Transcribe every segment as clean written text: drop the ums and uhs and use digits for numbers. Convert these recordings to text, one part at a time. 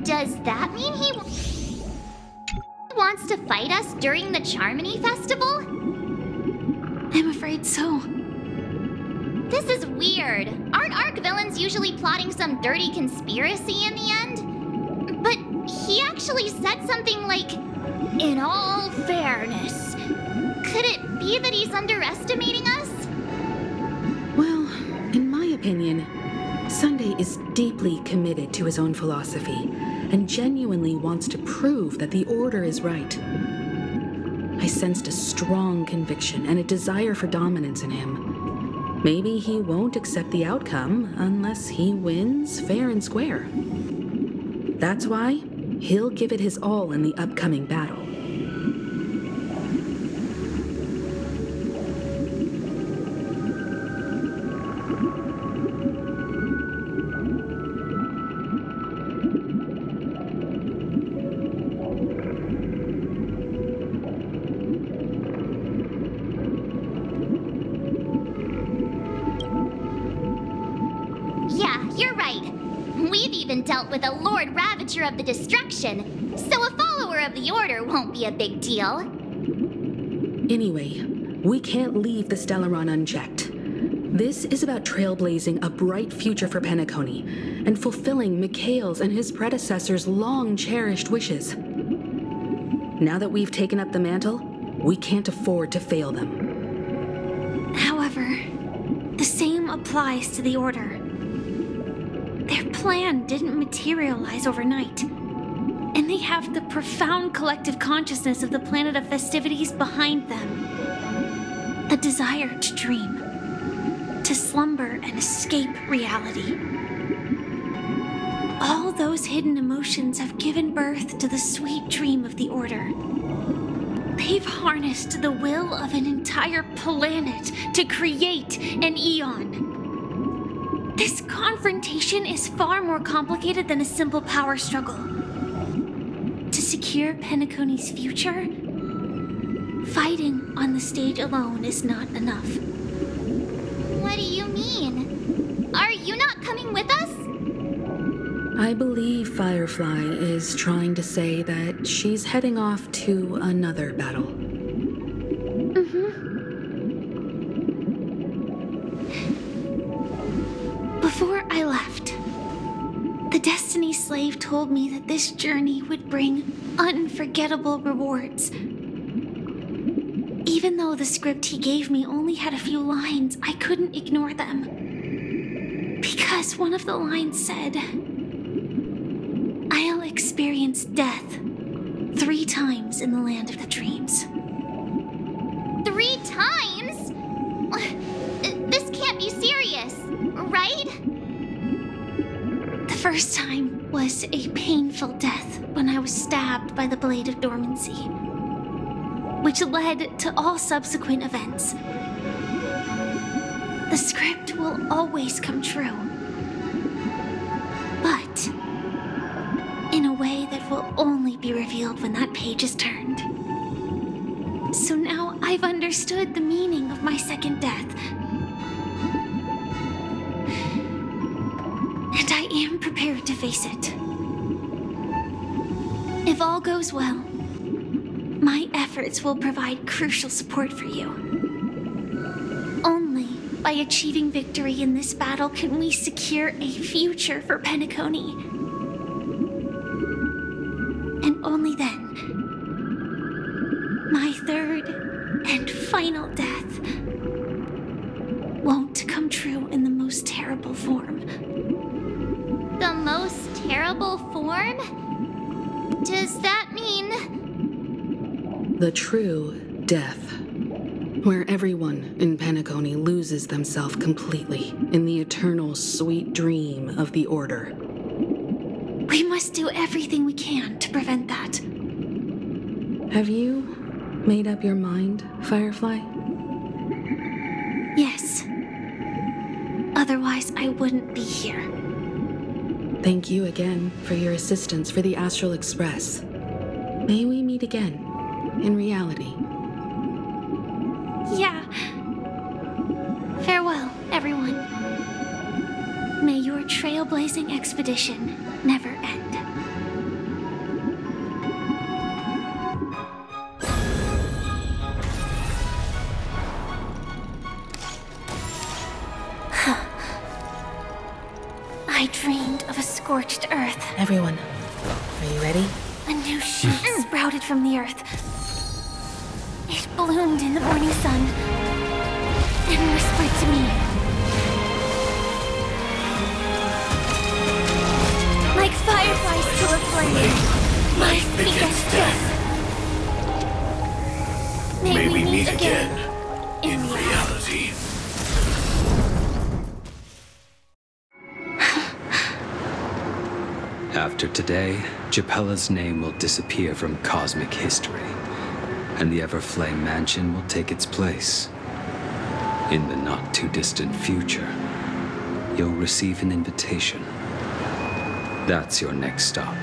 Does that mean he wants to fight us during the Charmony Festival? I'm afraid so. This is weird. Aren't Arc villains usually plotting some dirty conspiracy in the end? But he actually said something like, "In all fairness." Could it be that he's underestimating us? Well, in my opinion, Sunday is deeply committed to his own philosophy and genuinely wants to prove that the Order is right. I sensed a strong conviction and a desire for dominance in him. Maybe he won't accept the outcome unless he wins fair and square. That's why he'll give it his all in the upcoming battle. Dealt with a Lord Ravager of the Destruction, so a follower of the Order won't be a big deal. Anyway, we can't leave the Stellaron unchecked. This is about trailblazing a bright future for Penacony and fulfilling Mikhail's and his predecessors' long-cherished wishes. Now that we've taken up the mantle, we can't afford to fail them. However, the same applies to the Order. Their plan didn't materialize overnight, and they have the profound collective consciousness of the planet of festivities behind them. A desire to dream, to slumber and escape reality. All those hidden emotions have given birth to the sweet dream of the Order. They've harnessed the will of an entire planet to create an eon. This confrontation is far more complicated than a simple power struggle. To secure Penacony's future, fighting on the stage alone is not enough. What do you mean? Are you not coming with us? I believe Firefly is trying to say that she's heading off to another battle. Before I left, the Destiny Slave told me that this journey would bring unforgettable rewards. Even though the script he gave me only had a few lines, I couldn't ignore them. Because one of the lines said, "I'll experience death 3 times in the land of the dreams." 3 times? This can't be serious, right? The first time was a painful death when I was stabbed by the Blade of Dormancy, which led to all subsequent events. The script will always come true, but in a way that will only be revealed when that page is turned. So now I've understood the meaning of my second death. And I am prepared to face it. If all goes well, my efforts will provide crucial support for you. Only by achieving victory in this battle can we secure a future for Penacony. And only then, my third and final death won't come true in the most terrible form. The most terrible form? Does that mean... The true death, where everyone in Penacony loses themselves completely in the eternal sweet dream of the Order. We must do everything we can to prevent that. Have you made up your mind, Firefly? Yes. Otherwise, I wouldn't be here. Thank you again for your assistance for the Astral Express. May we meet again, in reality. Yeah. Farewell, everyone. May your trailblazing expedition never end. scorched earth. Everyone, are you ready? A new shoot sprouted from the earth. It bloomed in the morning sun and whispered to me. Like fireflies to a flame, life begets death. May we meet again in reality. After today, Japella's name will disappear from cosmic history, and the Everflame Mansion will take its place. In the not-too-distant future, you'll receive an invitation. That's your next stop.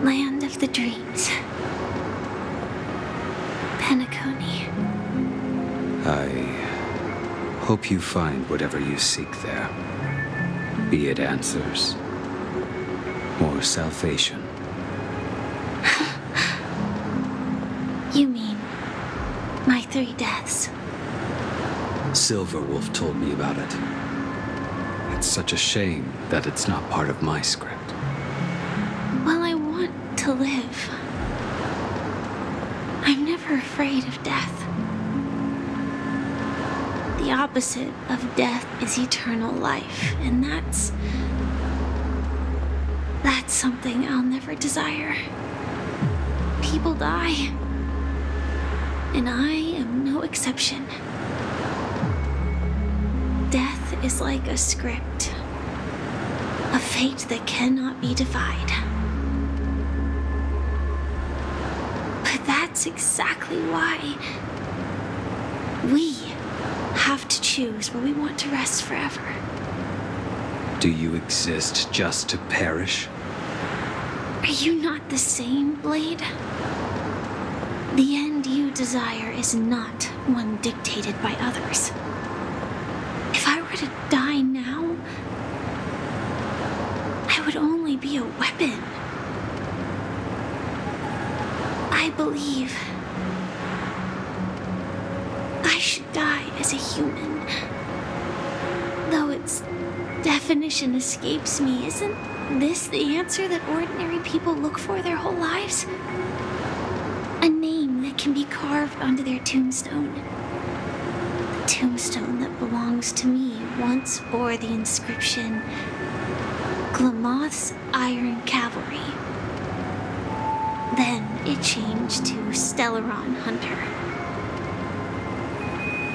Land of the Dreams. Penacony. I hope you find whatever you seek there. Be it answers or salvation. You mean my 3 deaths? Silverwolf told me about it. It's such a shame that it's not part of my script. Well, I want to live. I'm never afraid of death. The opposite of death is eternal life, and that's something I'll never desire. People die, and I am no exception. Death is like a script, a fate that cannot be defied. But that's exactly why we have to choose where we want to rest forever. Do you exist just to perish? Are you not the same, Blade? The end you desire is not one dictated by others. If I were to die now, I would only be a weapon. I believe I should die as a human. Though its definition escapes me, isn't this the answer that ordinary people look for their whole lives? A name that can be carved onto their tombstone. The tombstone that belongs to me once bore the inscription, Glamoth's Iron Cavalry. Then it changed to Stellaron Hunter.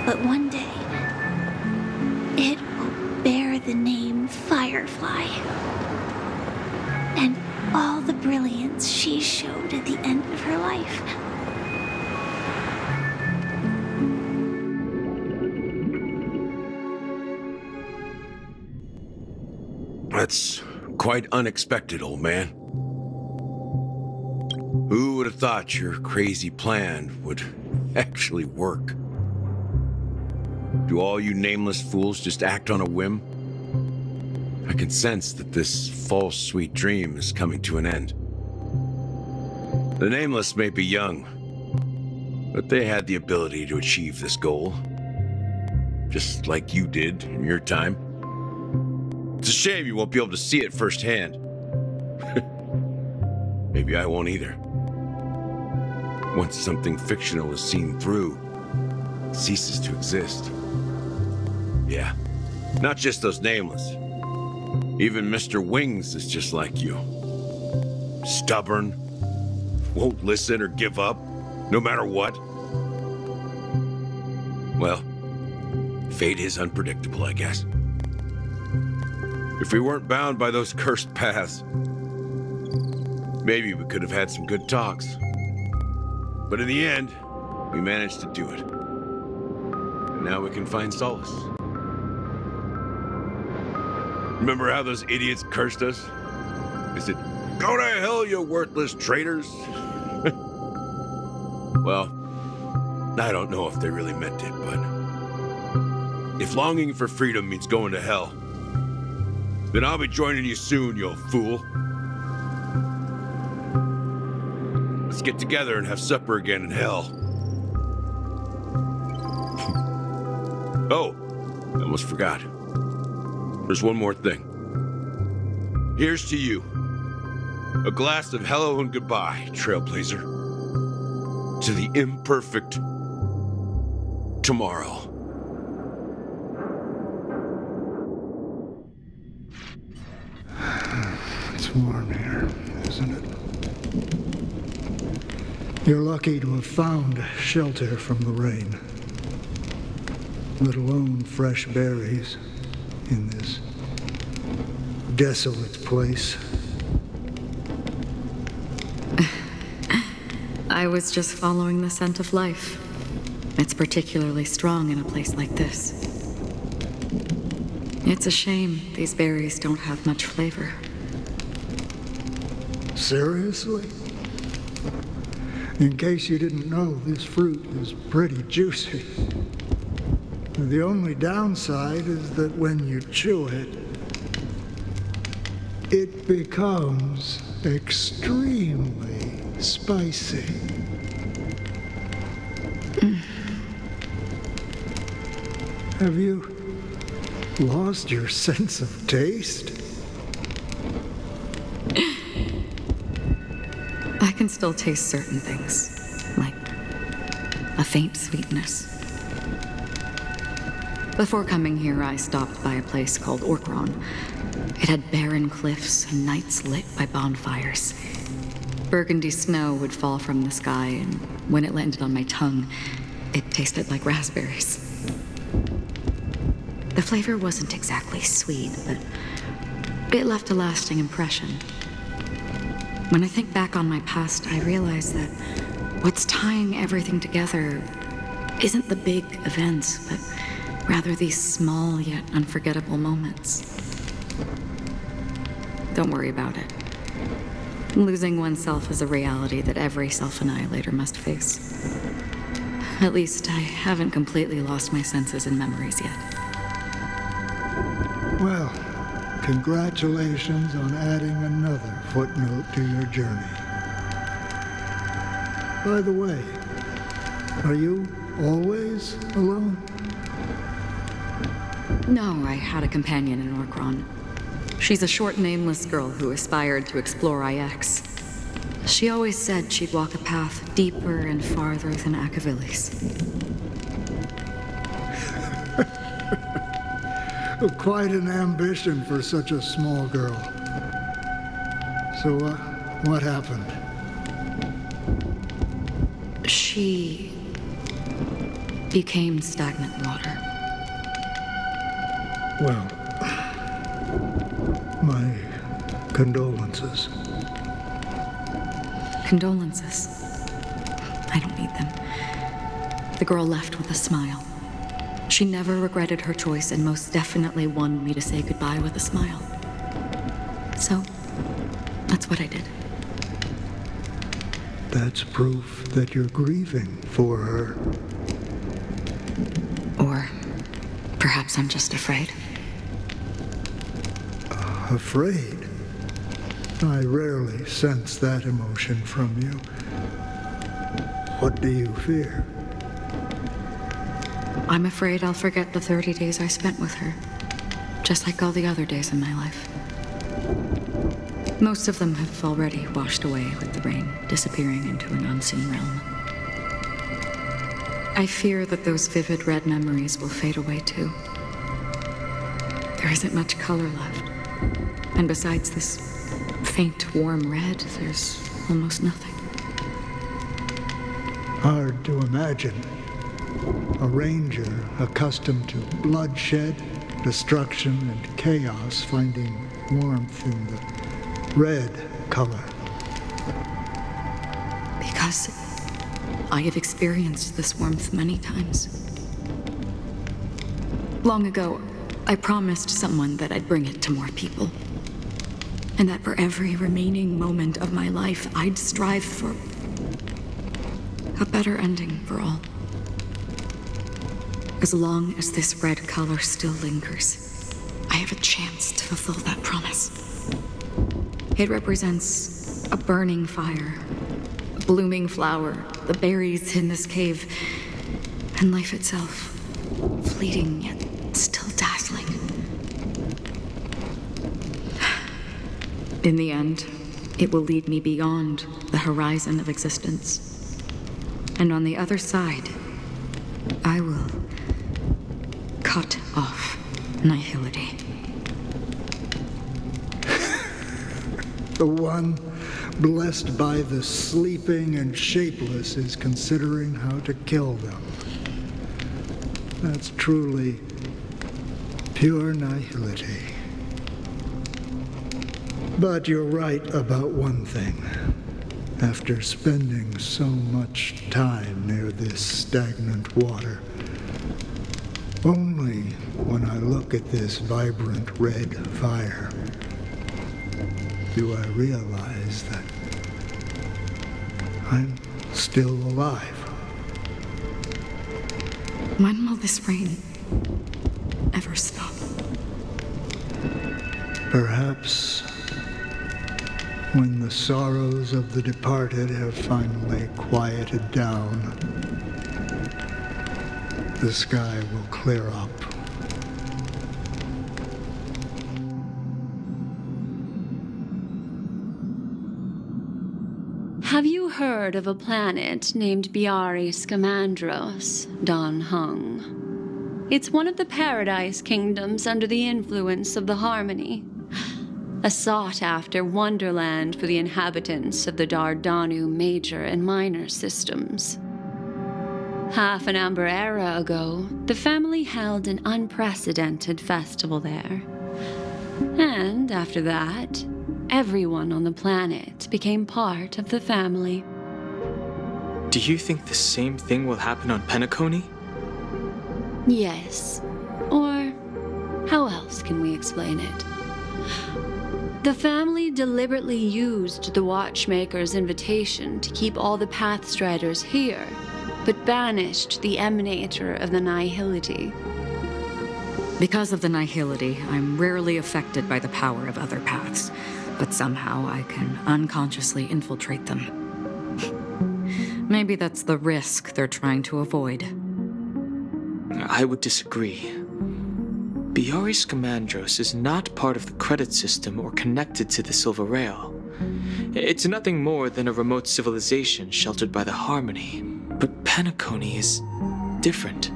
But one day, it will bear the name Firefly. And all the brilliance she showed at the end of her life. That's quite unexpected, old man. Who would have thought your crazy plan would actually work? Do all you nameless fools just act on a whim? I can sense that this false sweet dream is coming to an end. The nameless may be young, but they had the ability to achieve this goal. Just like you did in your time. It's a shame you won't be able to see it firsthand. Maybe I won't either. Once something fictional is seen through, it ceases to exist. Yeah, not just those nameless. Even Mr. Wings is just like you. Stubborn, won't listen or give up, no matter what. Well, fate is unpredictable, I guess. If we weren't bound by those cursed paths, maybe we could have had some good talks. But in the end, we managed to do it. And now we can find solace. Remember how those idiots cursed us? They said, "Go to hell, you worthless traitors." Well, I don't know if they really meant it, but if longing for freedom means going to hell, then I'll be joining you soon, you fool. Let's get together and have supper again in hell. Oh, I almost forgot. There's one more thing. Here's to you. A glass of hello and goodbye, Trailblazer. To the imperfect tomorrow. It's warm here, isn't it? You're lucky to have found shelter from the rain, let alone fresh berries in this desolate place. I was just following the scent of life. It's particularly strong in a place like this. It's a shame these berries don't have much flavor. Seriously? In case you didn't know, this fruit is pretty juicy. The only downside is that when you chew it, it becomes extremely spicy. Have you lost your sense of taste? I can still taste certain things, like a faint sweetness. Before coming here, I stopped by a place called Orkron. It had barren cliffs and nights lit by bonfires. Burgundy snow would fall from the sky, and when it landed on my tongue, it tasted like raspberries. The flavor wasn't exactly sweet, but it left a lasting impression. When I think back on my past, I realize that what's tying everything together isn't the big events, but rather these small yet unforgettable moments. Don't worry about it. Losing oneself is a reality that every self-annihilator must face. At least I haven't completely lost my senses and memories yet. Well, congratulations on adding another footnote to your journey. By the way, are you always alone? No, I had a companion in Orkron. She's a short, nameless girl who aspired to explore IX. She always said she'd walk a path deeper and farther than Akavilis. Quite an ambition for such a small girl. So, what happened? She became stagnant water. Well, my condolences. Condolences. I don't need them. The girl left with a smile. She never regretted her choice and most definitely wanted me to say goodbye with a smile. So, that's what I did. That's proof that you're grieving for her. Or perhaps I'm just afraid. Afraid? I rarely sense that emotion from you. What do you fear? I'm afraid I'll forget the 30 days I spent with her, just like all the other days in my life. Most of them have already washed away with the rain, disappearing into an unseen realm. I fear that those vivid red memories will fade away too. There isn't much color left, and besides this faint, warm red, there's almost nothing. Hard to imagine. A ranger accustomed to bloodshed, destruction, and chaos finding warmth in the red color. Because I have experienced this warmth many times. Long ago, I promised someone that I'd bring it to more people. And that for every remaining moment of my life, I'd strive for a better ending for all. As long as this red color still lingers, I have a chance to fulfill that promise. It represents a burning fire, a blooming flower, the berries in this cave, and life itself, fleeting yet still dazzling. In the end, it will lead me beyond the horizon of existence. And on the other side, I will cut off nihility. The one blessed by the sleeping and shapeless is considering how to kill them. That's truly pure nihility. But you're right about one thing. After spending so much time near this stagnant water, only when I look at this vibrant red fire do I realize that I'm still alive. When will this rain ever stop? Perhaps when the sorrows of the departed have finally quieted down, the sky will clear up. Have you heard of a planet named Biari Scamandros, Don Hung? It's one of the Paradise Kingdoms under the influence of the Harmony. A sought-after wonderland for the inhabitants of the Dardanu major and minor systems. Half an Amber era ago, the family held an unprecedented festival there. And after that, everyone on the planet became part of the family. Do you think the same thing will happen on Penacony? Yes. Or how else can we explain it? The family deliberately used the Watchmaker's invitation to keep all the Pathstriders here, but banished the Emanator of the Nihility. Because of the Nihility, I'm rarely affected by the power of other paths, but somehow I can unconsciously infiltrate them. Maybe that's the risk they're trying to avoid. I would disagree. Biari Scamandros is not part of the credit system or connected to the Silver Rail. It's nothing more than a remote civilization sheltered by the Harmony. But Penacony is different.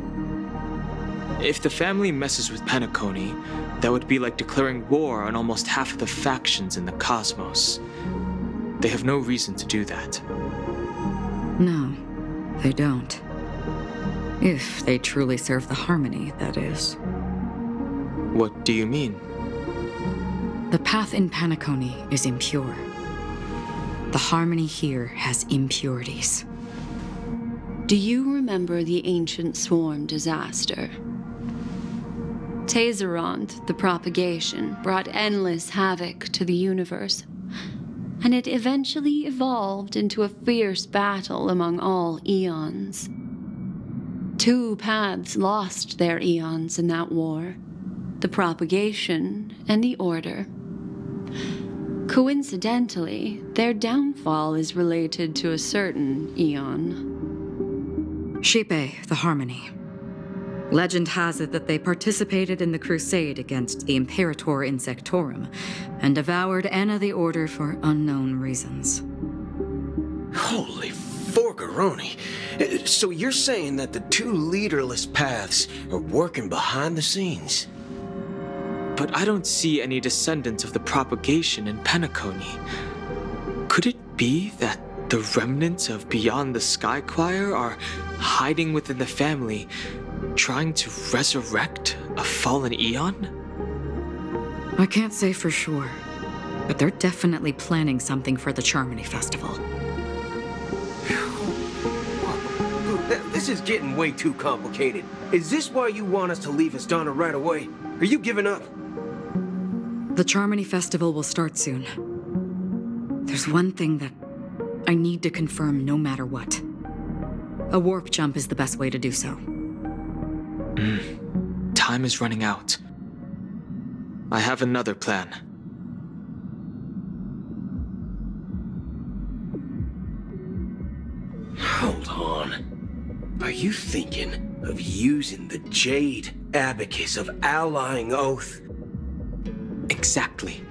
If the family messes with Penacony, that would be like declaring war on almost half of the factions in the cosmos. They have no reason to do that. No, they don't. If they truly serve the Harmony, that is. What do you mean? The path in Penacony is impure. The Harmony here has impurities. Do you remember the Ancient Swarm disaster? Tazeront, the propagation, brought endless havoc to the universe, and it eventually evolved into a fierce battle among all eons. 2 paths lost their eons in that war, the propagation and the order. Coincidentally, their downfall is related to a certain eon. Shipe, the Harmony. Legend has it that they participated in the crusade against the Imperator Insectorum and devoured Anna the Order for unknown reasons. Holy forgaroni. So you're saying that the 2 leaderless paths are working behind the scenes? But I don't see any descendants of the propagation in Penacony. Could it be that the remnants of Beyond the Sky Choir are hiding within the family, trying to resurrect a fallen eon? I can't say for sure, but they're definitely planning something for the Charmony Festival. This is getting way too complicated. Is this why you want us to leave Astana right away? Are you giving up? The Charmony Festival will start soon. There's one thing that I need to confirm no matter what. A warp jump is the best way to do so. Time is running out. I have another plan. Hold on. Are you thinking of using the Jade Abacus of Allying Oath? Exactly.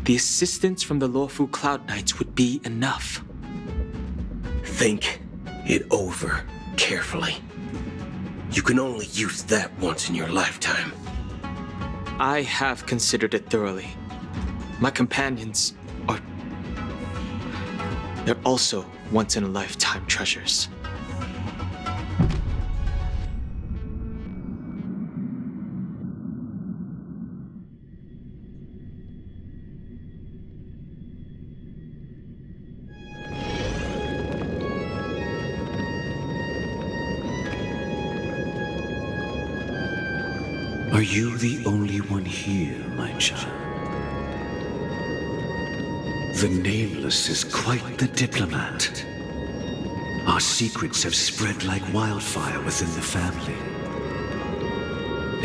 the assistance from the lawful Cloud Knights would be enough. Think it over carefully. You can only use that once in your lifetime. I have considered it thoroughly. My companions are... they're also once-in-a-lifetime treasures. Are you the only one here, my child? The Nameless is quite the diplomat. Our secrets have spread like wildfire within the family.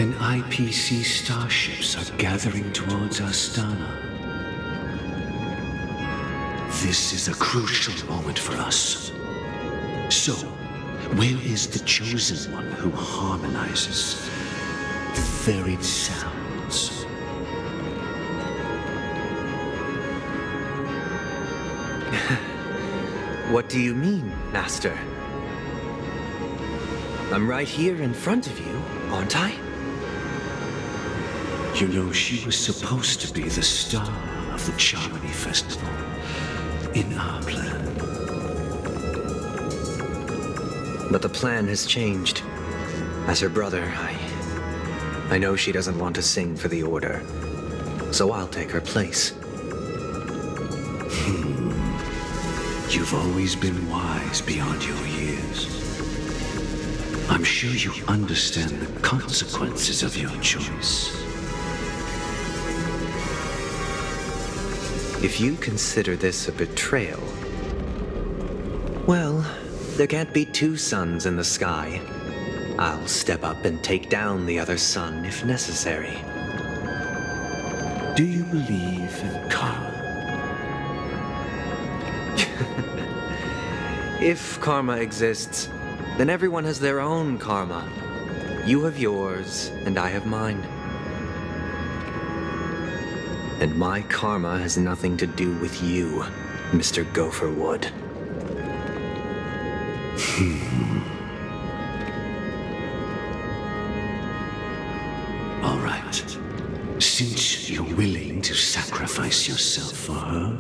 And IPC starships are gathering towards Astana. This is a crucial moment for us. So, where is the Chosen One who harmonizes the varied sounds? What do you mean, Master? I'm right here in front of you, aren't I? You know, she was supposed to be the star of the Charmony Festival in our plan. But the plan has changed. As her brother, I know she doesn't want to sing for the Order, so I'll take her place. You've always been wise beyond your years. I'm sure you understand the consequences of your choice. If you consider this a betrayal, well, there can't be two suns in the sky. I'll step up and take down the other sun if necessary. Do you believe in karma? If karma exists, then everyone has their own karma. You have yours, and I have mine. And my karma has nothing to do with you, Mr. Gopherwood. All right. Since you're willing to sacrifice yourself for her,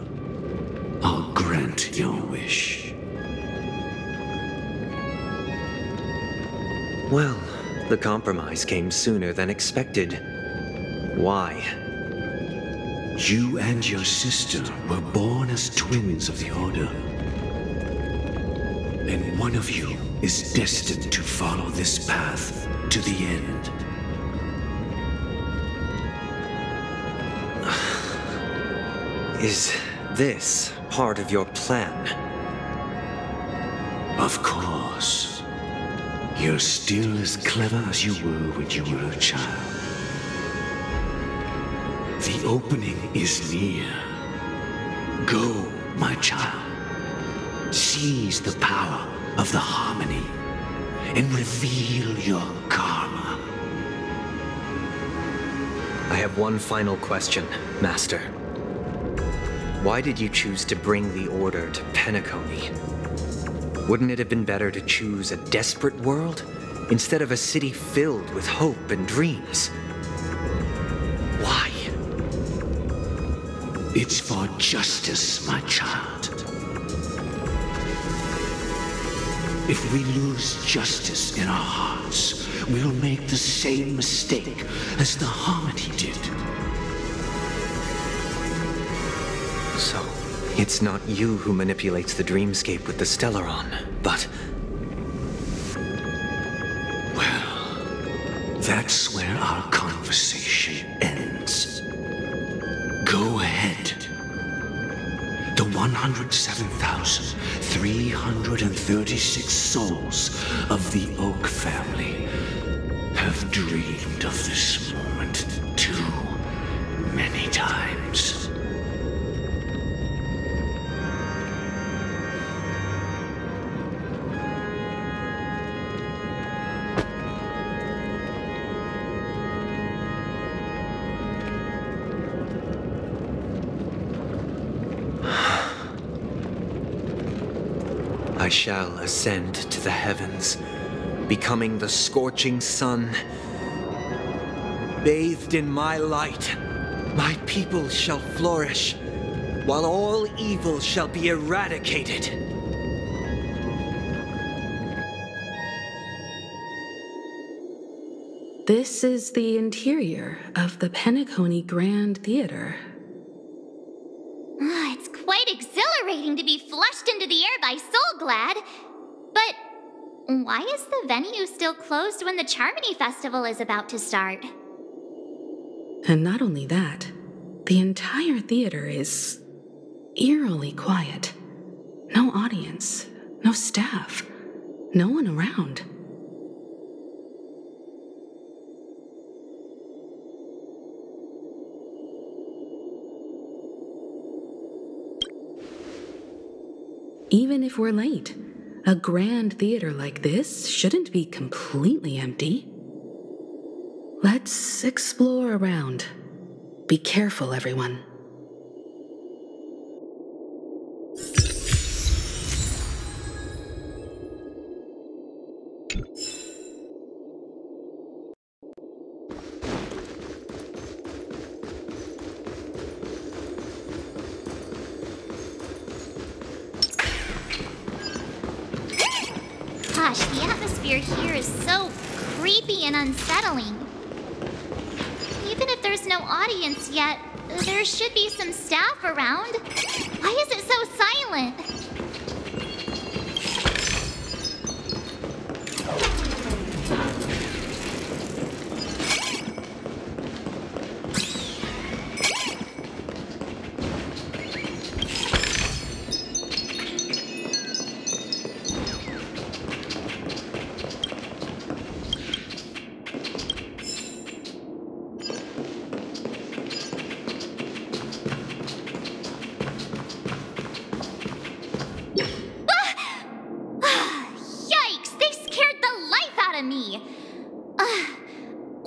I'll grant your wish. Well, the compromise came sooner than expected. Why? You and your sister were born as twins of the Order. And one of you is destined to follow this path to the end. Is this part of your plan? Of course. You're still as clever as you were when you were a child. The opening is near. Go, my child. Seize the power of the harmony and reveal your karma. I have one final question, Master. Why did you choose to bring the Order to Penacony? Wouldn't it have been better to choose a desperate world instead of a city filled with hope and dreams? Why? It's for justice, my child. If we lose justice in our hearts, we'll make the same mistake as the Harmony did. So, it's not you who manipulates the dreamscape with the Stellaron, but... Well, that's where our conversation ends. Go ahead. The 107,336 souls of the Oak family have dreamed of this moment too many times. I shall ascend to the heavens, becoming the scorching sun. Bathed in my light, my people shall flourish, while all evil shall be eradicated. This is the interior of the Penacony Grand Theater. It's quite exhilarating to be flushed into the air by Soulglad. But why is the venue still closed when the Charmony Festival is about to start? And not only that, the entire theater is eerily quiet. No audience, no staff, no one around. Even if we're late, a grand theater like this shouldn't be completely empty. Let's explore around. Be careful, everyone. Gosh, the atmosphere here is so creepy and unsettling. Even if there's no audience yet, there should be some staff around. Why is it so silent?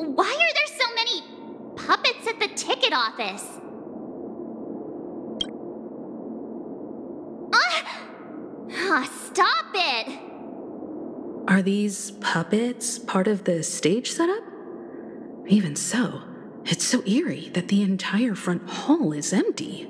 Why are there so many puppets at the ticket office? Stop it! Are these puppets part of the stage setup? Even so, it's so eerie that the entire front hall is empty.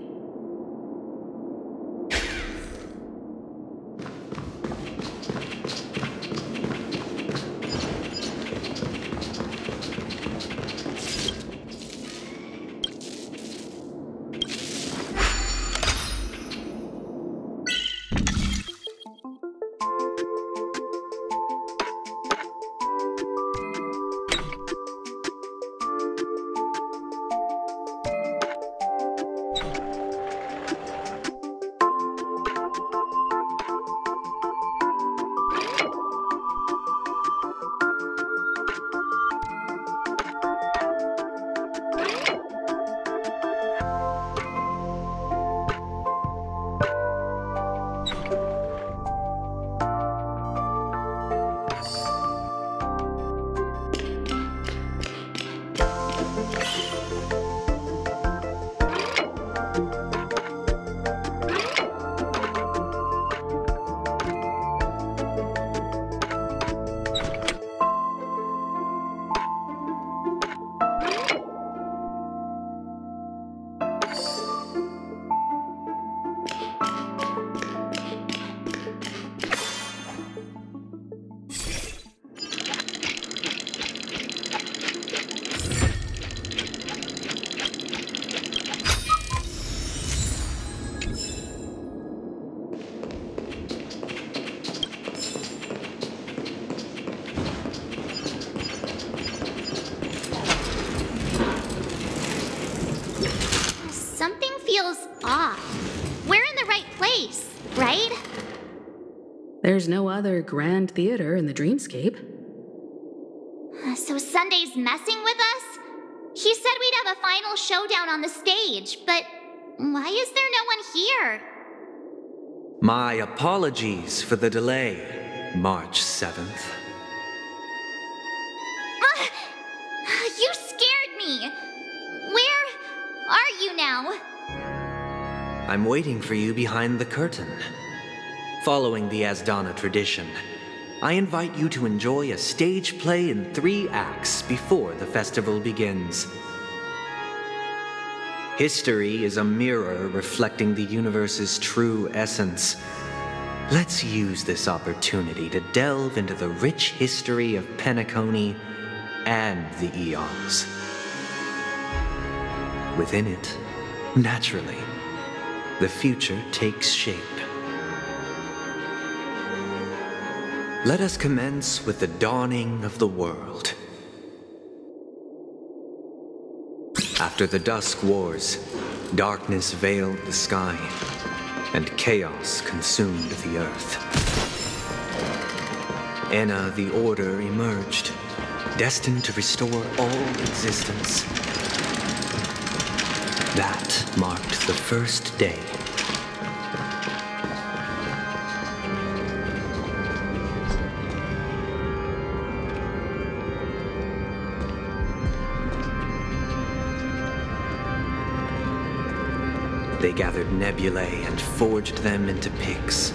We're in the right place, right? There's no other grand theater in the dreamscape. So Sunday's messing with us? He said we'd have a final showdown on the stage, but why is there no one here? My apologies for the delay, March 7th. You scared me! Where are you now? I'm waiting for you behind the curtain. Following the Asdana tradition, I invite you to enjoy a stage play in 3 acts before the festival begins. History is a mirror reflecting the universe's true essence. Let's use this opportunity to delve into the rich history of Penacony and the Eons. Within it, naturally, the future takes shape. Let us commence with the dawning of the world. After the Dusk Wars, darkness veiled the sky, and chaos consumed the earth. Enna the Order emerged, destined to restore all existence. That marked the first day. They gathered nebulae and forged them into picks,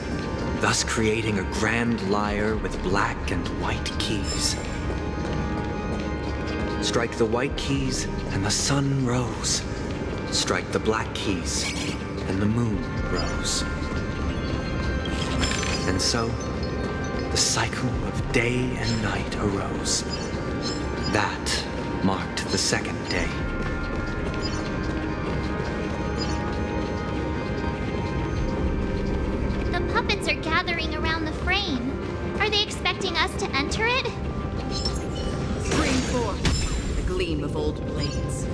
thus creating a grand lyre with black and white keys. Strike the white keys, and the sun rose. Strike the black keys, and the moon rose. And so, the cycle of day and night arose. That marked the second day. The puppets are gathering around the frame. Are they expecting us to enter it? Spring forth, the gleam of old blades.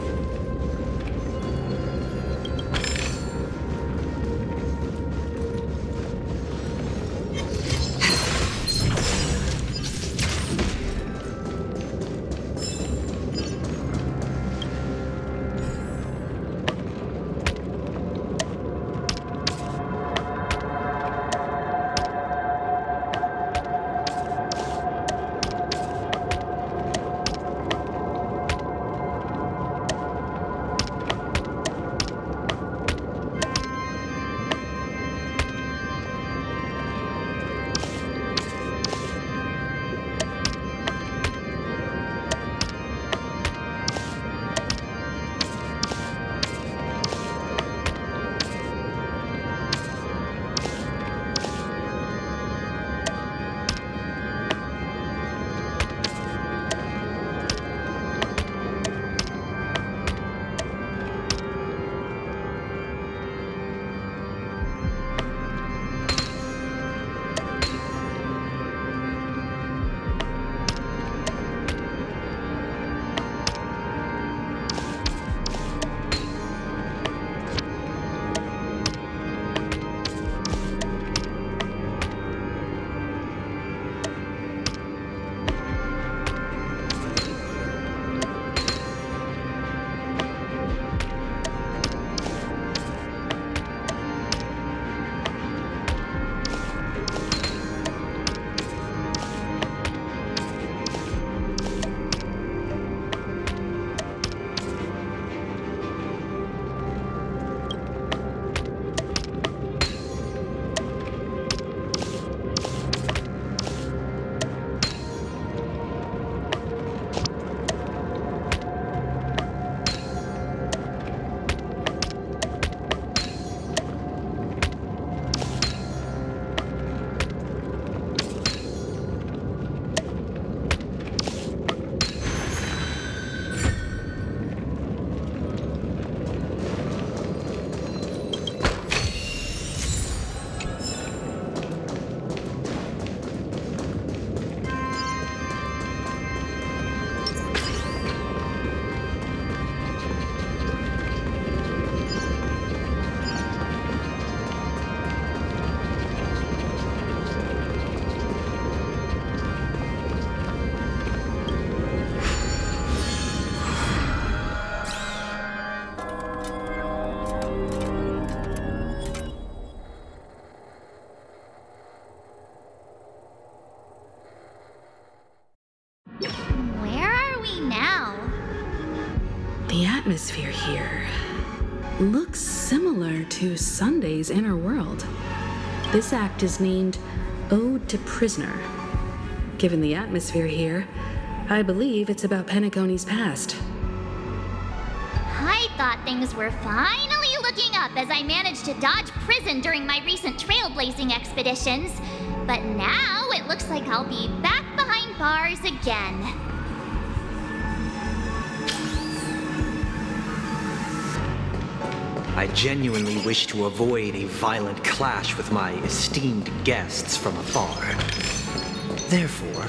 The atmosphere here looks similar to Sunday's inner world. This act is named Ode to Prisoner. Given the atmosphere here, I believe it's about Penacony's past. I thought things were finally looking up as I managed to dodge prison during my recent trailblazing expeditions. But now it looks like I'll be back behind bars again. I genuinely wish to avoid a violent clash with my esteemed guests from afar. Therefore,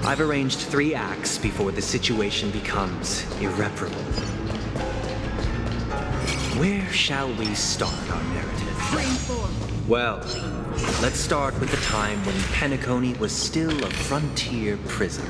I've arranged 3 acts before the situation becomes irreparable. Where shall we start our narrative? Well, let's start with the time when Penacony was still a frontier prison.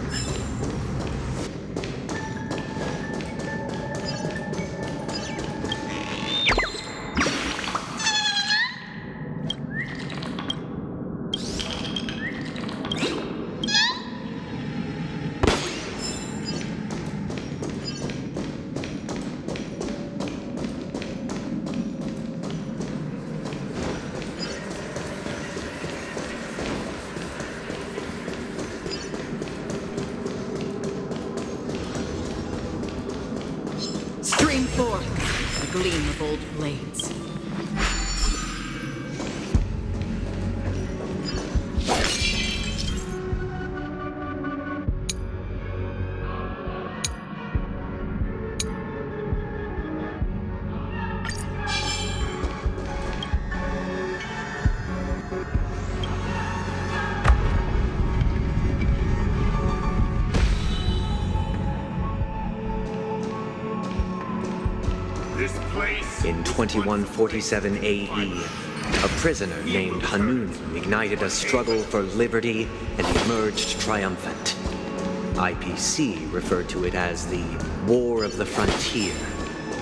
Stream forth, the gleam of old blades. In 2147 AE, a prisoner named Hanunu ignited a struggle for liberty and emerged triumphant. IPC referred to it as the War of the Frontier,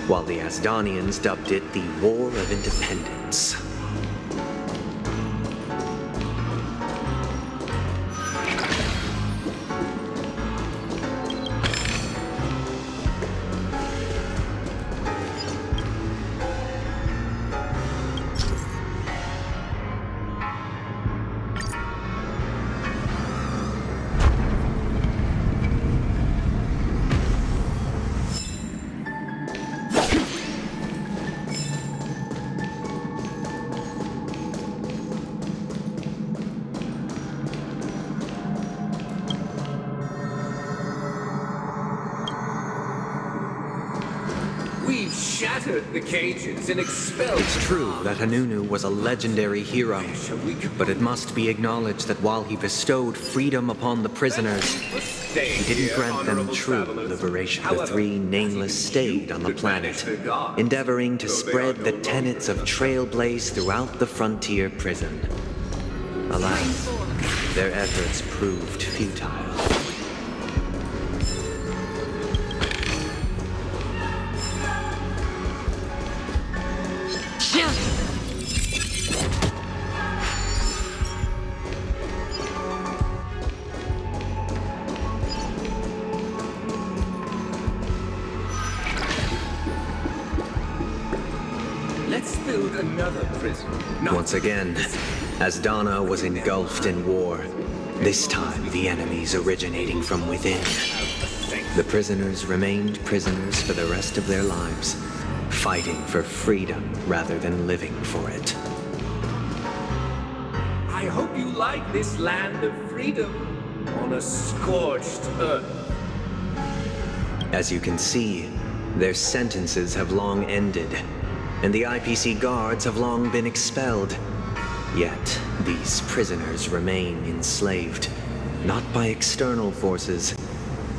while the Asdanians dubbed it the War of Independence. We've shattered the cages and expelled. It's true that Hanunu was a legendary hero, but it must be acknowledged that while he bestowed freedom upon the prisoners, he didn't grant them true liberation. The 3 nameless stayed on the planet, endeavoring to spread the tenets of Trailblaze throughout the frontier prison. Alas, their efforts proved futile. Let's build another prison. Once again, Asdana was engulfed in war. This time, the enemies originating from within. The prisoners remained prisoners for the rest of their lives, fighting for freedom rather than living for it. I hope you like this land of freedom on a scorched earth. As you can see, their sentences have long ended, and the IPC guards have long been expelled. Yet, these prisoners remain enslaved, not by external forces,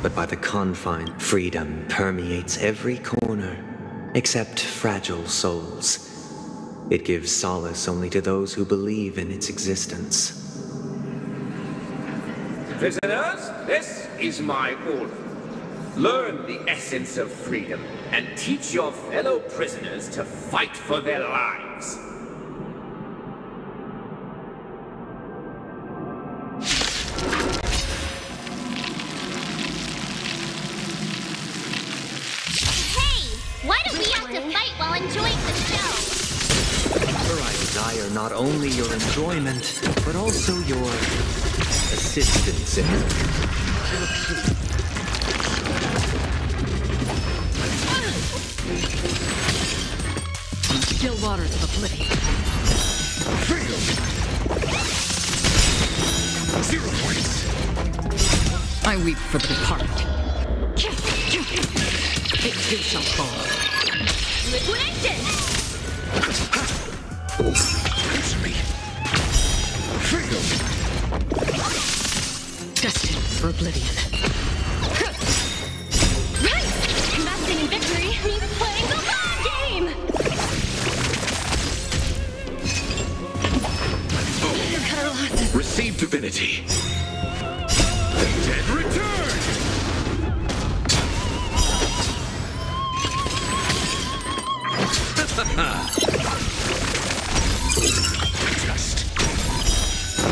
but by the confine. Freedom permeates every corner, except fragile souls. It gives solace only to those who believe in its existence. Prisoners, this is my order. Learn the essence of freedom and teach your fellow prisoners to fight for their lives. Hey! Why do we have to fight while enjoying the show? Variety desire not only your enjoyment, but also your assistance in it. Still waters of oblivion. Freedom! 0 points! I weep for the departed. It too shall fall. Liquidation! Answer me! Freedom! Destined for oblivion. Right! Investing in victory means playing the long game! Cut our losses. Receive divinity. The dead return! Just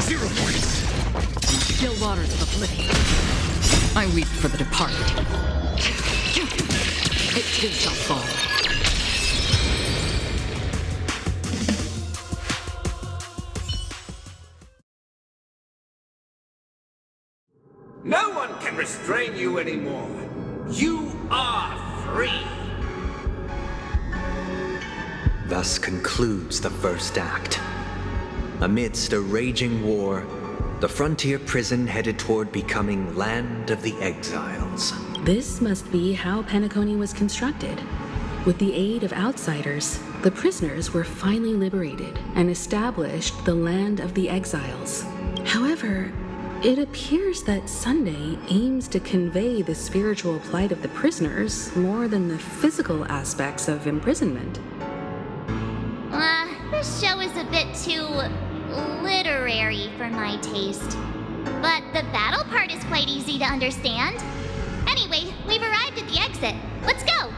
0 points. Still waters of oblivion. I weep for the departed. It too shall fall. No one can restrain you anymore. You are free. Thus concludes the first act. Amidst a raging war, the frontier prison headed toward becoming Land of the Exiles. This must be how Penacony was constructed. With the aid of outsiders, the prisoners were finally liberated and established the Land of the Exiles. However, it appears that Sunday aims to convey the spiritual plight of the prisoners more than the physical aspects of imprisonment. This show is a bit too literary for my taste. But the battle part is quite easy to understand. Anyway, we've arrived at the exit. Let's go!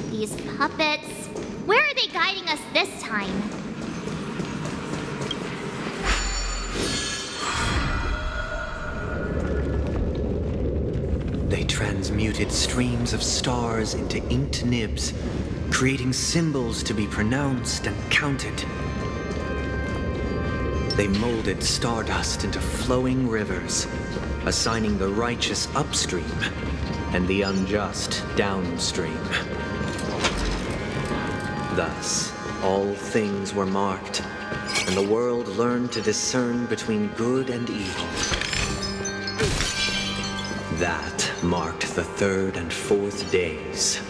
These puppets. Where are they guiding us this time? They transmuted streams of stars into inked nibs, creating symbols to be pronounced and counted. They molded stardust into flowing rivers, assigning the righteous upstream and the unjust downstream. Thus, all things were marked, and the world learned to discern between good and evil. That marked the 3rd and 4th days.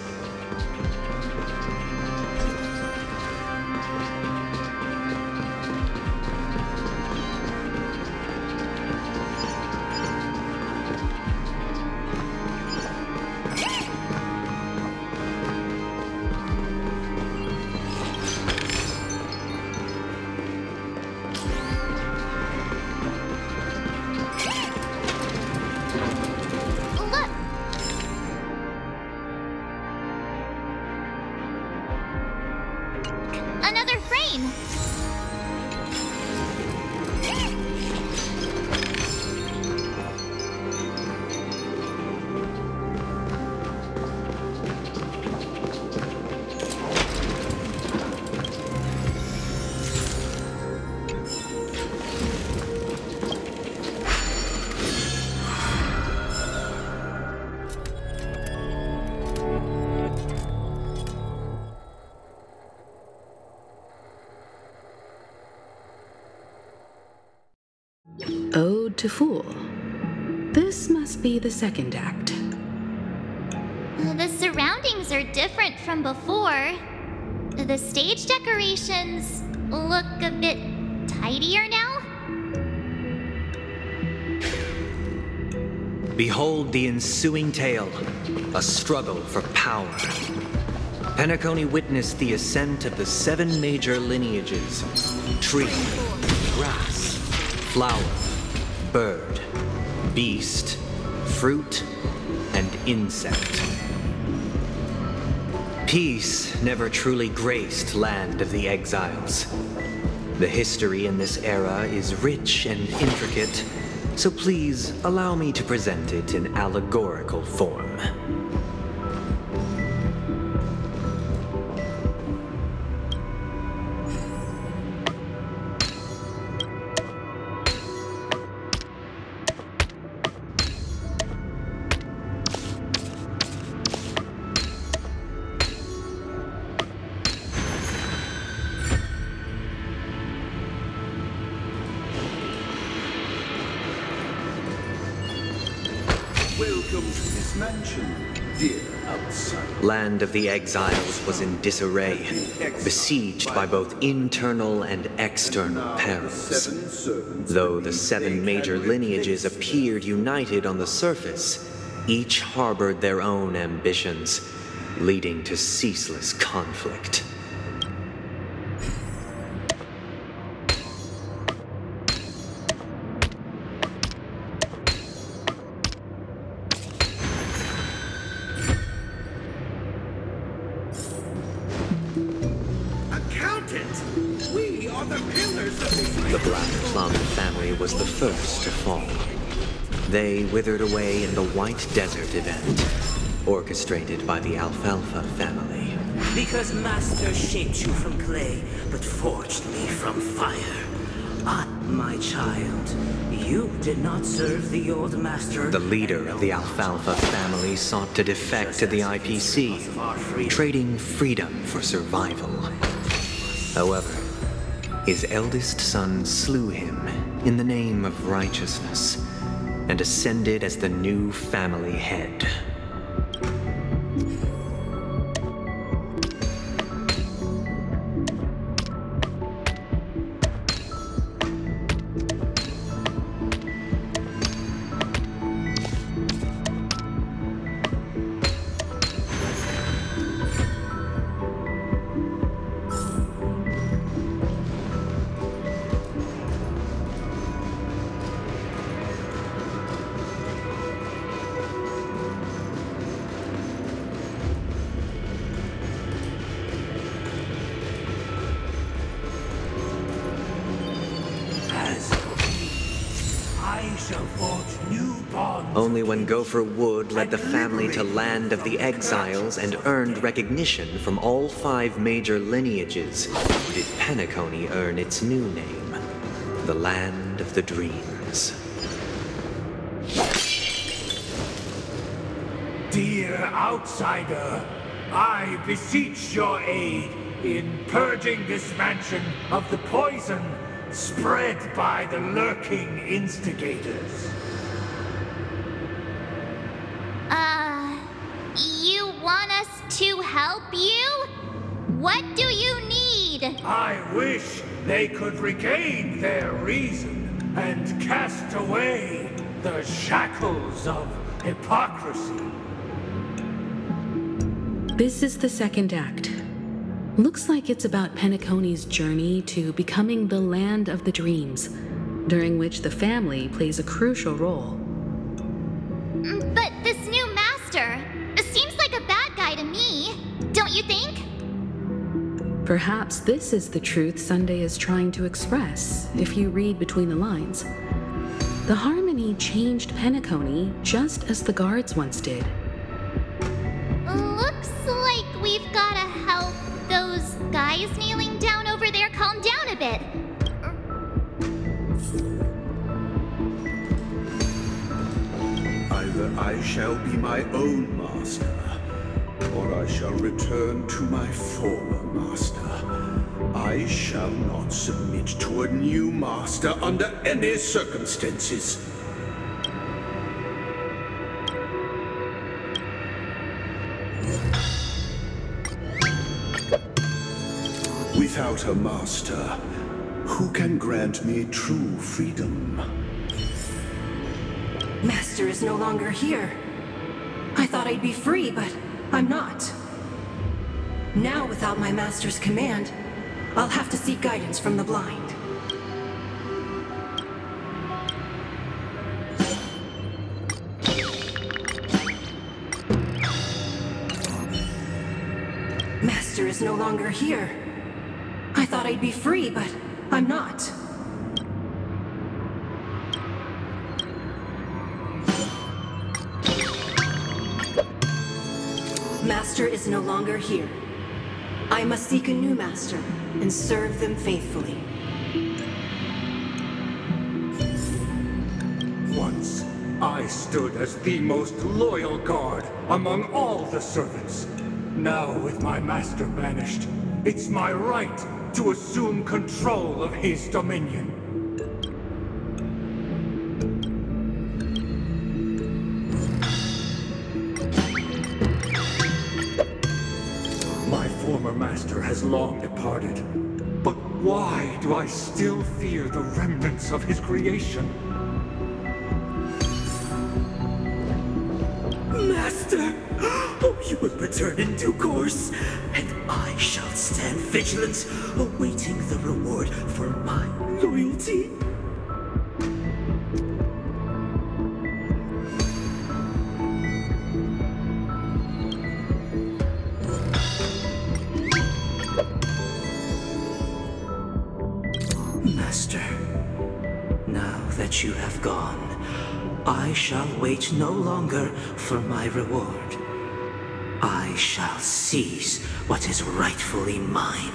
Another frame! Ode to Fool. This must be the 2nd act. The surroundings are different from before. The stage decorations look a bit tidier now. Behold the ensuing tale, a struggle for power. Penacony witnessed the ascent of the 7 major lineages: tree, grass, flower, bird, beast, fruit, and insect. Peace never truly graced Land of the Exiles. The history in this era is rich and intricate, so please allow me to present it in allegorical form. Welcome to this mansion, dear outsider. Land of the Exiles was in disarray, besieged by both internal and external perils. Though the 7 major lineages appeared united on the surface, each harbored their own ambitions, leading to ceaseless conflict. The Black Plum family was the first to fall. They withered away in the White Desert event, orchestrated by the Alfalfa family. Because Master shaped you from clay, but forged me from fire. My child, you did not serve the old master. The leader of the Alfalfa family sought to defect to the IPC, trading freedom for survival. However, his eldest son slew him in the name of righteousness and ascended as the new family head. Only when Gopher Wood led the family to Land of the Exiles and earned recognition from all 5 major lineages did Penacony earn its new name, the Land of the Dreams. Dear outsider, I beseech your aid in purging this mansion of the poison spread by the lurking instigators. You want us to help you? What do you need? I wish they could regain their reason and cast away the shackles of hypocrisy. This is the 2nd act. Looks like it's about Penacony's journey to becoming the Land of the Dreams, during which the family plays a crucial role. But this new master seems like a bad guy to me, don't you think? Perhaps this is the truth Sunday is trying to express, if you read between the lines. The Harmony changed Penacony just as the guards once did. Looks like we've gotta help those guys kneeling down over there calm down a bit. Either I shall be my own master, or I shall return to my former master. I shall not submit to a new master under any circumstances. Without a master, who can grant me true freedom? Master is no longer here. I thought I'd be free, but I'm not. Now, without my master's command, I'll have to seek guidance from the blind. Master is no longer here. I thought I'd be free, but I'm not. Master is no longer here. I must seek a new master and serve them faithfully. Once, I stood as the most loyal guard among all the servants. Now, with my master banished, it's my right to assume control of his dominion. My former master has long departed, but why do I still fear the remnants of his creation? Master! Oh, you will return in due course, and I shall stand vigilant, awaiting the reward for my loyalty. Master, now that you have gone, I shall wait no longer for my reward. I shall seize what is rightfully mine.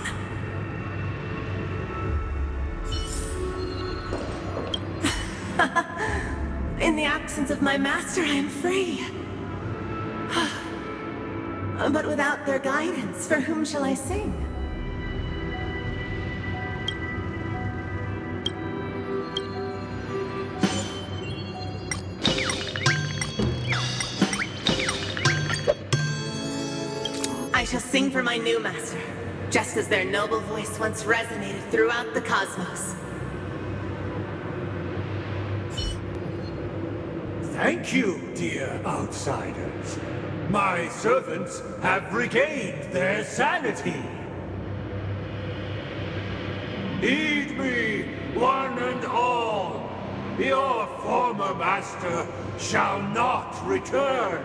In the absence of my master, I am free. But without their guidance, for whom shall I sing? I shall sing for my new master, just as their noble voice once resonated throughout the cosmos. Thank you, dear outsiders. My servants have regained their sanity. Heed me, one and all. Your former master shall not return.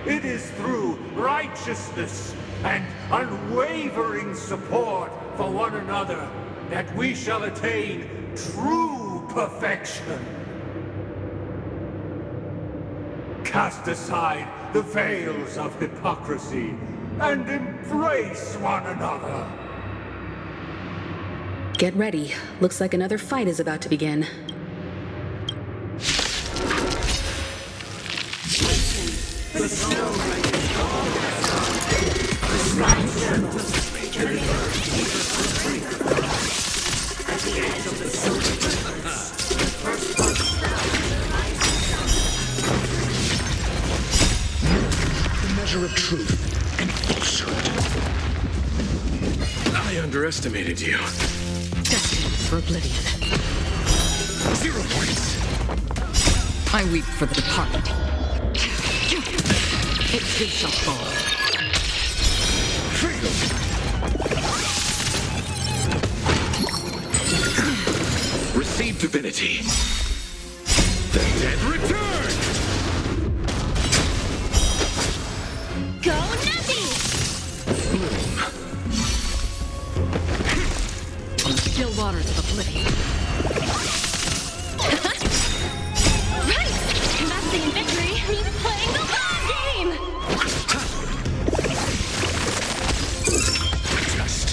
It is through righteousness and unwavering support for one another that we shall attain true perfection. Cast aside the veils of hypocrisy and embrace one another. Get ready. Looks like another fight is about to begin. The measure of truth and falsehood. I underestimated you. Destined for oblivion. 0 points. I weep for the departed. It too shall fall. Freedom. Receive divinity. The dead return. Go Nazi! Bloom. On the still waters of oblivion. Right! Investing in victory means playing the long game! Just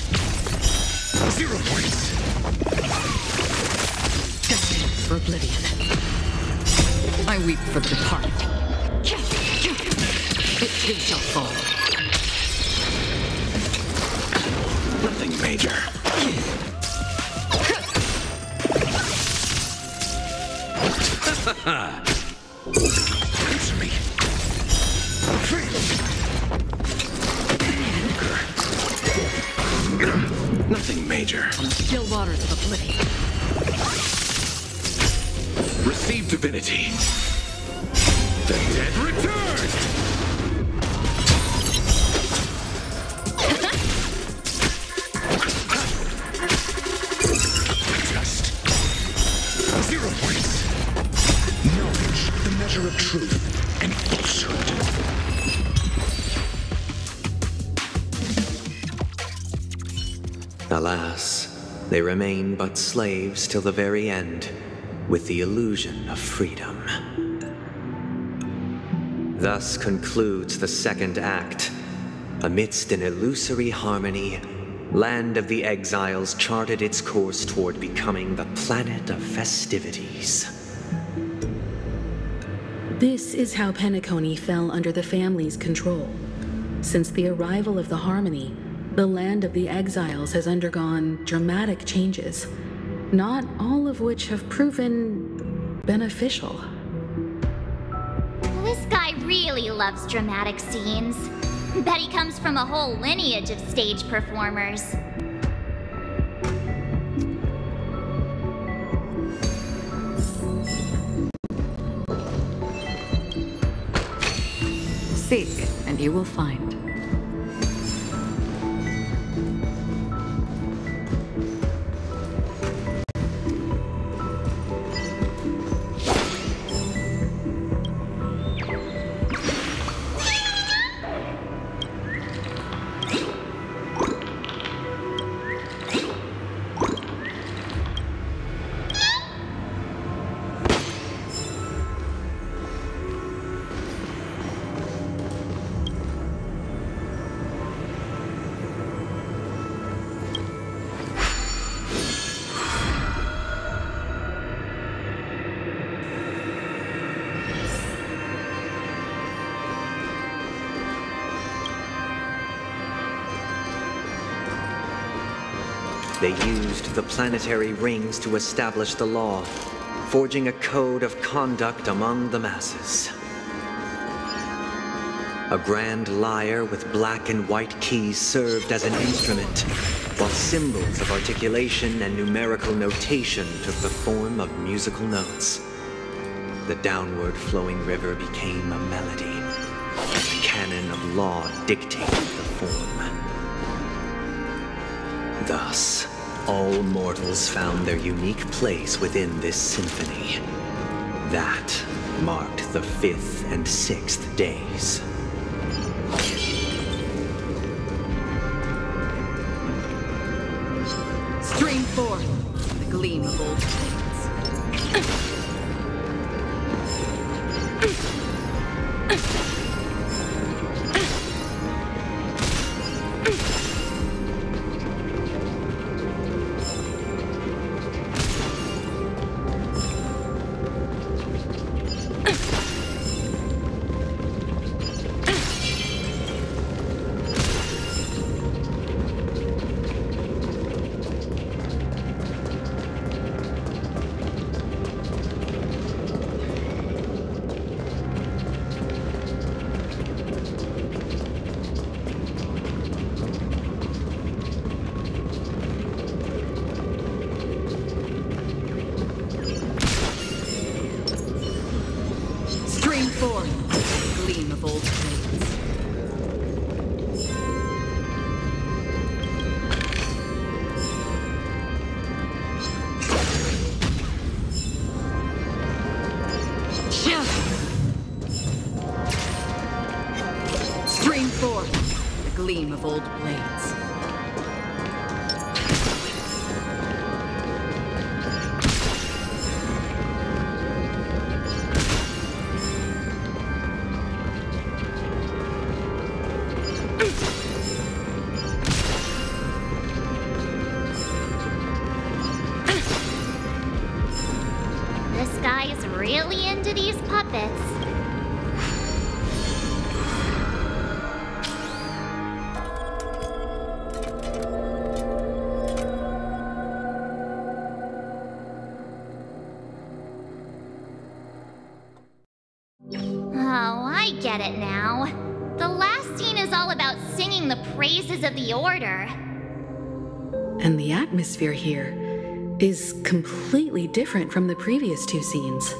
0 points. Destined for oblivion. I weep for the departed. It too shall fall. Nothing major. Answer me. Nothing major. On the still waters of oblivion. Receive divinity. The dead return! Just 0 points. Knowledge, the measure of truth and falsehood. Alas, they remain but slaves till the very end, with the illusion of freedom. Thus concludes the second act. Amidst an illusory harmony, Land of the Exiles charted its course toward becoming the planet of festivities. This is how Penacony fell under the family's control. Since the arrival of the Harmony, the Land of the Exiles has undergone dramatic changes, not all of which have proven beneficial. This guy really loves dramatic scenes. Bet he comes from a whole lineage of stage performers. Seek, and you will find. They used the planetary rings to establish the law, forging a code of conduct among the masses. A grand lyre with black and white keys served as an instrument, while symbols of articulation and numerical notation took the form of musical notes. The downward flowing river became a melody, and the canon of law dictated the form. Thus, all mortals found their unique place within this symphony. That marked the 5th and 6th days. Stream forth the gleam of old blades. Stream forth the gleam of old blades. This guy is really into these puppets. Oh, I get it now. The last scene is all about singing the praises of the Order. And the atmosphere here is completely different from the previous two scenes.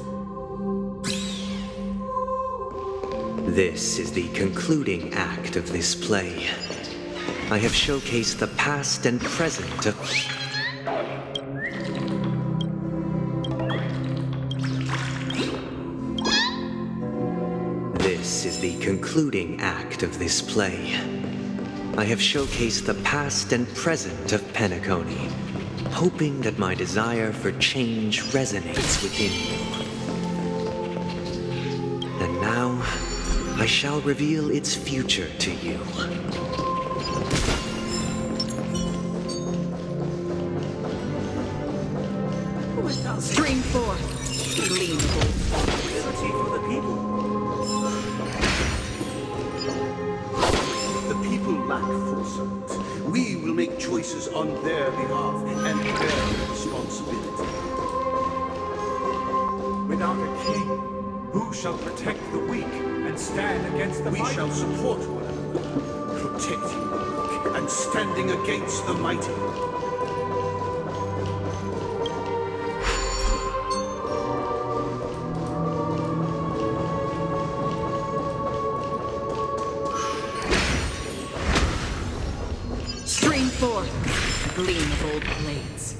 This is the concluding act of this play. I have showcased the past and present of... This is the concluding act of this play. I have showcased the past and present of Penacony, hoping that my desire for change resonates within you. And now, I shall reveal its future to you. Stream forth, gleamful. Liberty for the people. The people lack foresight. We will make choices on their behalf and bear responsibility. Without a king, who shall protect the weak and stand against the mighty? We shall support one another, protecting the weak and standing against the mighty. Stream forth, gleam of old blades.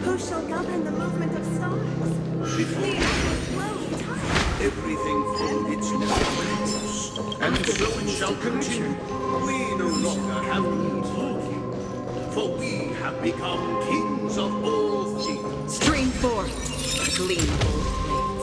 Who shall govern the movement of stars? Before everything from its limits, and so it shall continue. We no longer have need for a king, for we have become kings of all things. Stream forth, gleam of old blades.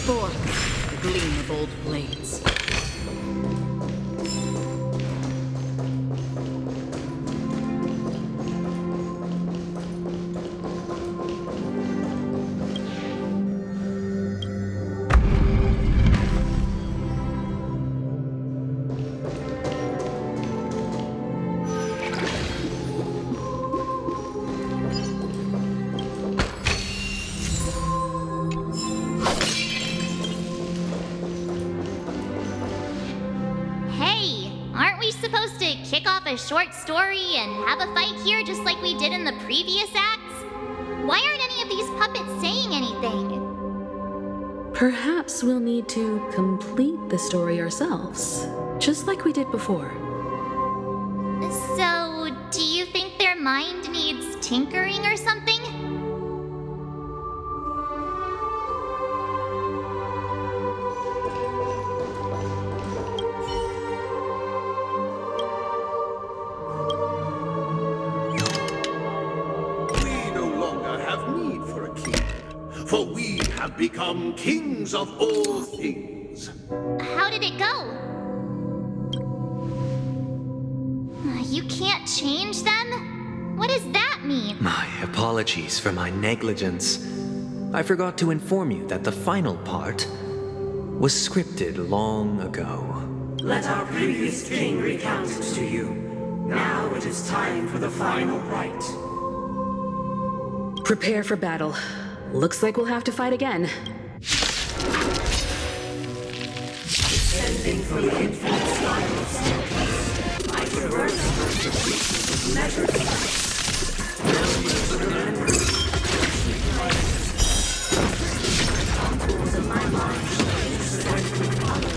Forth, the gleam of old blades. A short story and have a fight here just like we did in the previous acts? Why aren't any of these puppets saying anything? Perhaps we'll need to complete the story ourselves, just like we did before. So, do you think their mind needs tinkering or something? For we have become kings of all things. How did it go? You can't change them? What does that mean? My apologies for my negligence. I forgot to inform you that the final part was scripted long ago. Let our previous king recount it to you. Now it is time for the final rite. Prepare for battle. Looks like we'll have to fight again. Descending from the infinite skies, I traverse measured contours of my mind incidentally follow.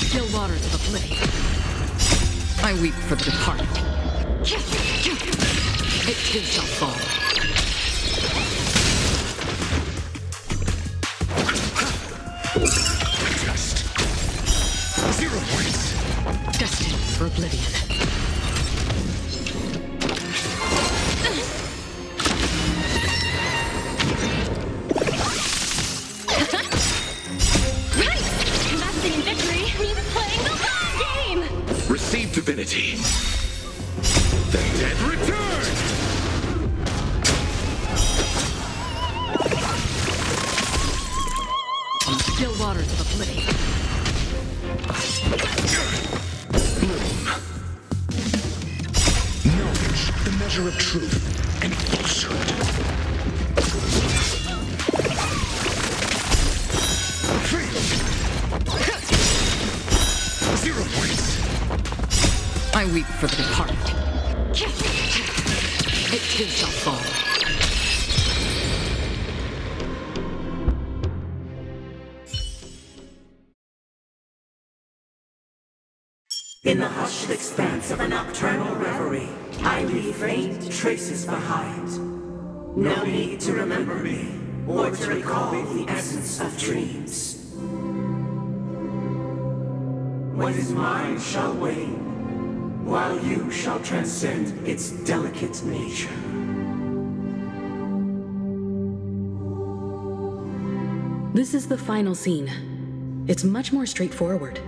Still waters of oblivion. I weep for the departed. It too shall fall. Just 0 points. Destined for oblivion. Right! Lasting in victory means playing the long game! Receive divinity. The dead return! Still waters of oblivion. Bloom. Knowledge, the measure of truth and falsehood. Fail. 0 points. I weep for the departed. It too shall fall. In the hushed expanse of a nocturnal reverie, I leave faint traces behind. No need to remember me, or to recall the essence of dreams. What is mine shall wane, while you shall transcend its delicate nature. This is the final scene. It's much more straightforward.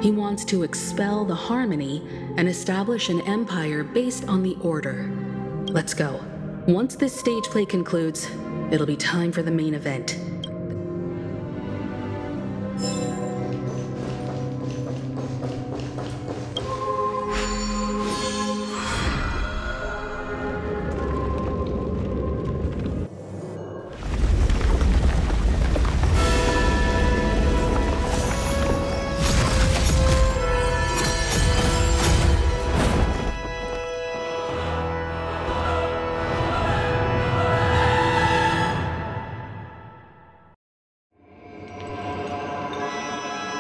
He wants to expel the harmony and establish an empire based on the order. Let's go. Once this stage play concludes, it'll be time for the main event.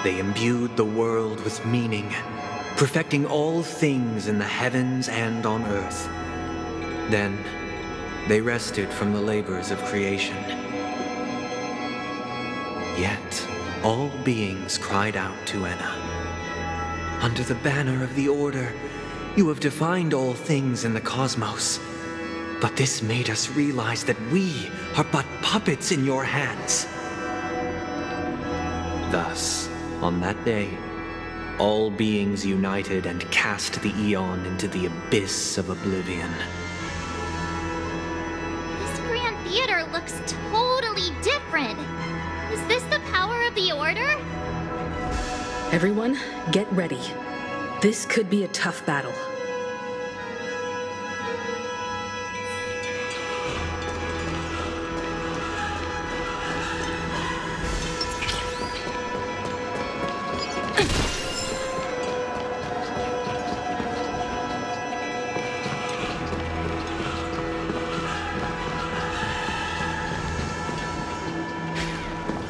They imbued the world with meaning, perfecting all things in the heavens and on earth. Then, they rested from the labors of creation. Yet, all beings cried out to Enna. Under the banner of the Order, you have defined all things in the cosmos. But this made us realize that we are but puppets in your hands. Thus, on that day, all beings united and cast the Eon into the abyss of oblivion. This Grand Theater looks totally different. Is this the power of the Order? Everyone, get ready. This could be a tough battle.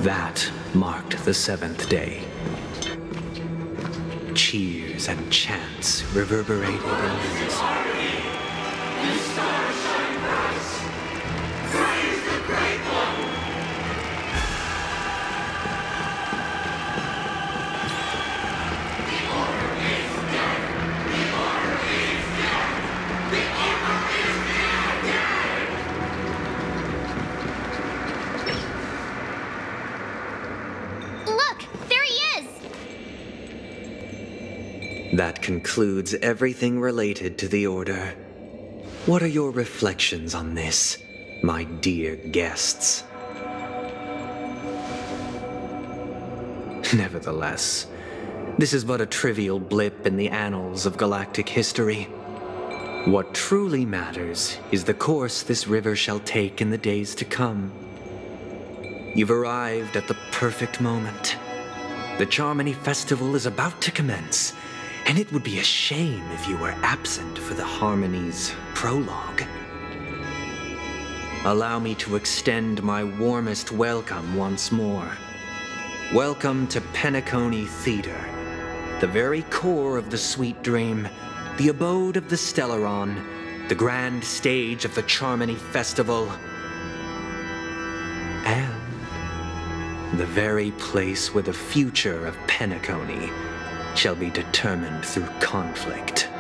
That marked the seventh day. Cheers and chants reverberated in unison. That concludes everything related to the Order. What are your reflections on this, my dear guests? Nevertheless, this is but a trivial blip in the annals of galactic history. What truly matters is the course this river shall take in the days to come. You've arrived at the perfect moment. The Charmony Festival is about to commence, and it would be a shame if you were absent for the Harmony's prologue. Allow me to extend my warmest welcome once more. Welcome to Penacony Theater, the very core of the Sweet Dream, the abode of the Stellaron, the grand stage of the Charmony Festival, and the very place where the future of Penacony shall be determined through conflict.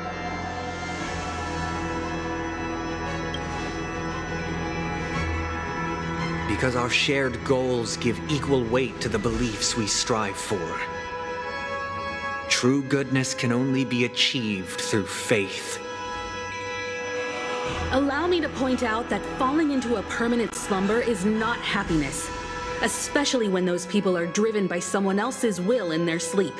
Because our shared goals give equal weight to the beliefs we strive for. True goodness can only be achieved through faith. Allow me to point out that falling into a permanent slumber is not happiness, especially when those people are driven by someone else's will in their sleep.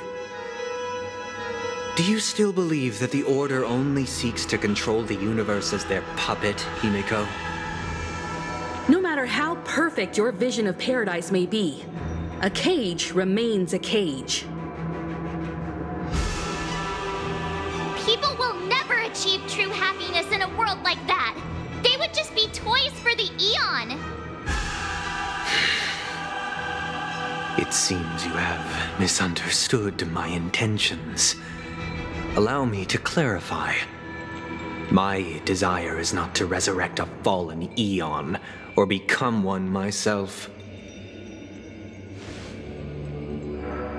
Do you still believe that the Order only seeks to control the universe as their puppet, Himiko? No matter how perfect your vision of paradise may be, a cage remains a cage. People will never achieve true happiness in a world like that. They would just be toys for the Eon. It seems you have misunderstood my intentions. Allow me to clarify. My desire is not to resurrect a fallen Eon, or become one myself.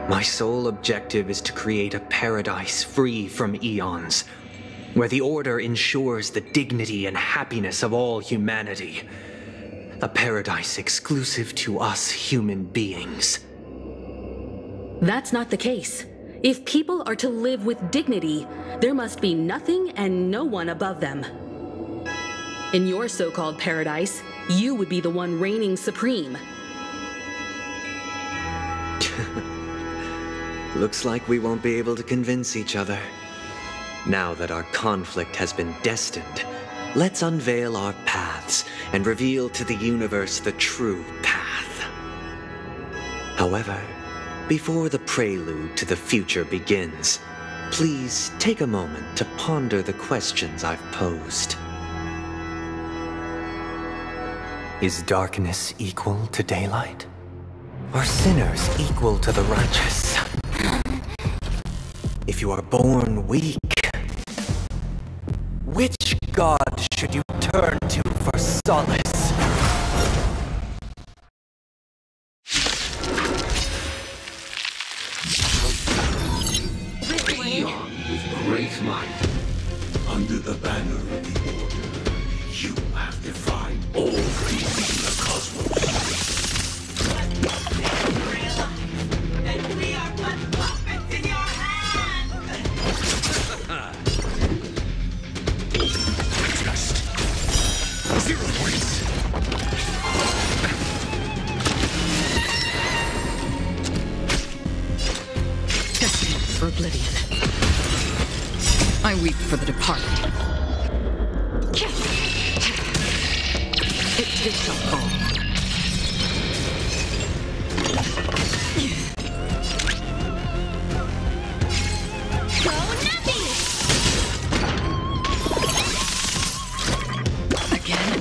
My sole objective is to create a paradise free from Eons, where the Order ensures the dignity and happiness of all humanity. A paradise exclusive to us human beings. That's not the case. If people are to live with dignity, there must be nothing and no one above them. In your so-called paradise, you would be the one reigning supreme. Looks like we won't be able to convince each other. Now that our conflict has been destined, let's unveil our paths and reveal to the universe the true path. However, before the prelude to the future begins, please take a moment to ponder the questions I've posed. Is darkness equal to daylight? Are sinners equal to the righteous? If you are born weak, which god should you turn to for solace? Beyond with great might, under the banner of the Order, you have defied all creeds in the cosmos. And we are but puppets in your hands! Just 0 points. Destined for oblivion. I weep for the departed. It too shall fall. Go nothing! Again?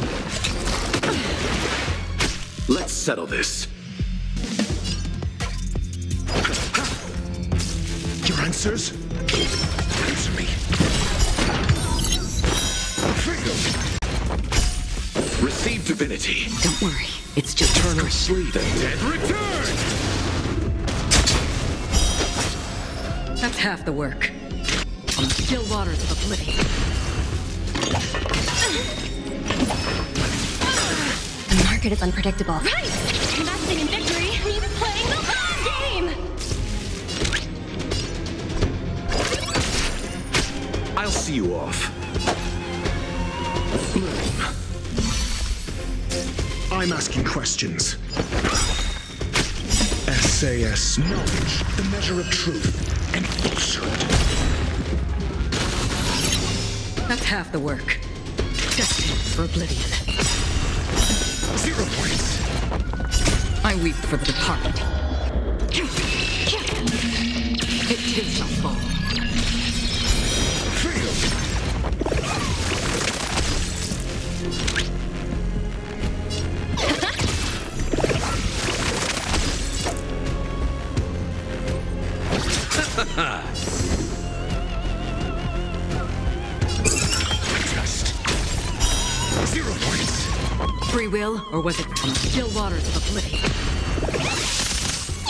Let's settle this. Your answers? Answer me. Freedom. Receive divinity. Don't worry, it's just Eternal sleep. The dead return! That's half the work. On the still waters of oblivion. The market is unpredictable. Right! Investing in victory means playing the long game! I'll see you off. I'm asking questions. SAS knowledge, the measure of truth and falsehood. That's half the work. Destined for oblivion. 0 points. I weep for the departed. It too shall fall. Just 0 points. Free will, or was it from the still waters of oblivion?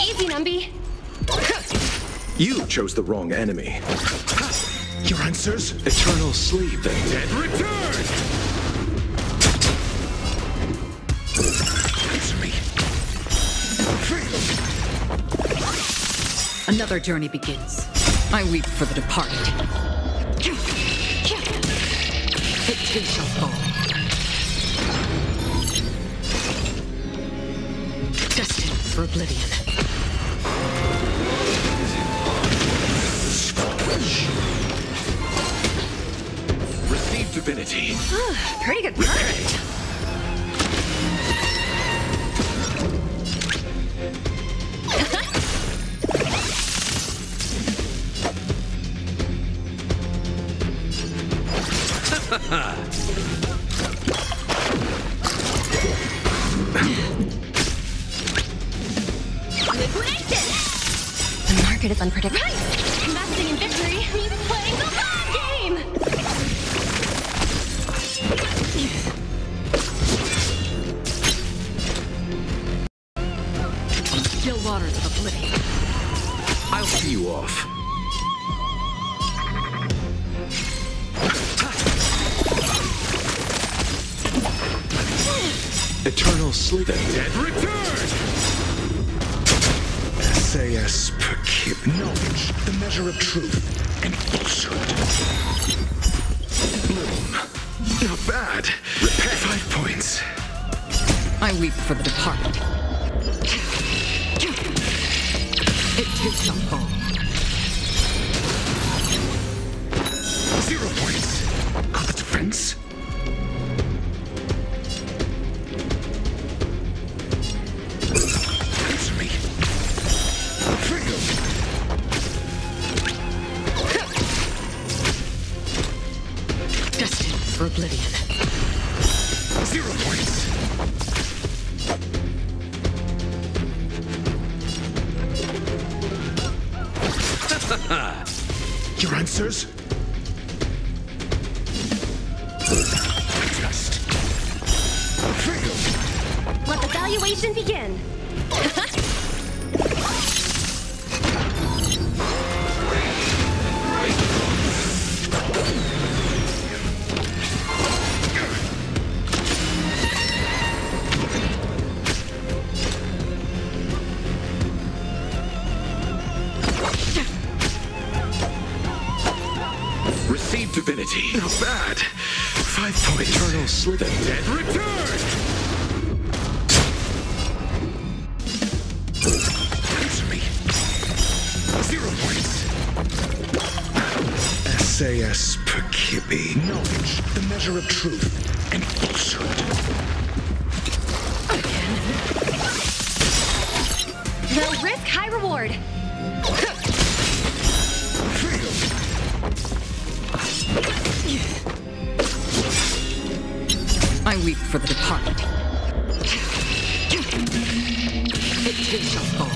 Easy, Numby. You chose the wrong enemy. Your answers? Eternal sleep. The dead return! Answer me. Another journey begins. I weep for the departed. It too shall fall. Destined for oblivion. Receive divinity. Pretty good part. Liquidation! The market is unpredictable. Right! Investing in victory means playing the long game! On the still waters of oblivion. I'll see you off. Eternal sleep. The dead return! SAS per cube. Knowledge, the measure of truth and falsehood. Bloom. Not bad. Repair. 5 points. I weep for the departed. It too shall fall. 0 points. On the defense. Answer me. Fail. Destined for oblivion. 0 points. Your answers? Just fail. Let the valuation begin. Receive divinity. Not bad. 5 points. Eternal sleep. The dead return. Answer me. 0 points. SAS per kibi. Knowledge, the measure of truth and falsehood. They'll risk high reward. I weep for the departed. It too shall fall.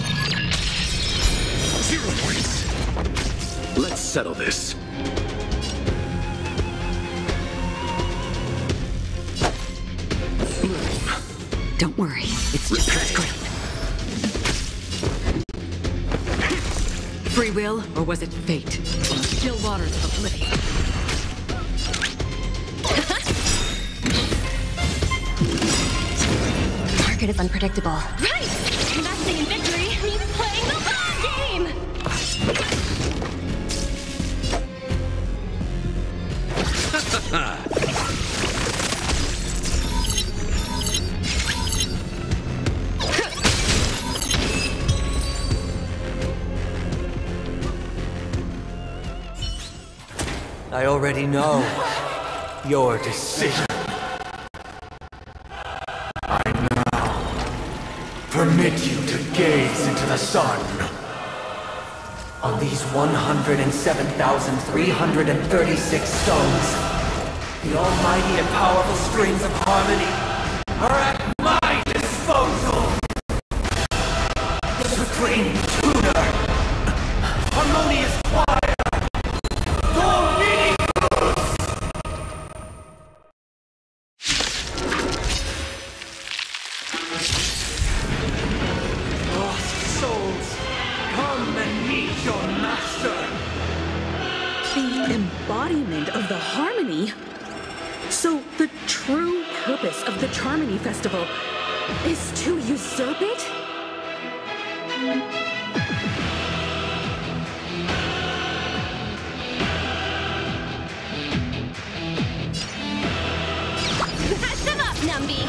0 points. Let's settle this. Don't worry, it's just a scrape. Free will, or was it fate? On the still waters of oblivion. The market is unpredictable. Right! Investing in victory means playing the long game! I already know your decision. I now permit you to gaze into the sun. On these 107,336 stones, the almighty and powerful strings of harmony are at my disposal. Supreme tuner, harmonious choir, embodiment of the harmony. So the true purpose of the Charmony Festival is to usurp it? Patch them up, Numby!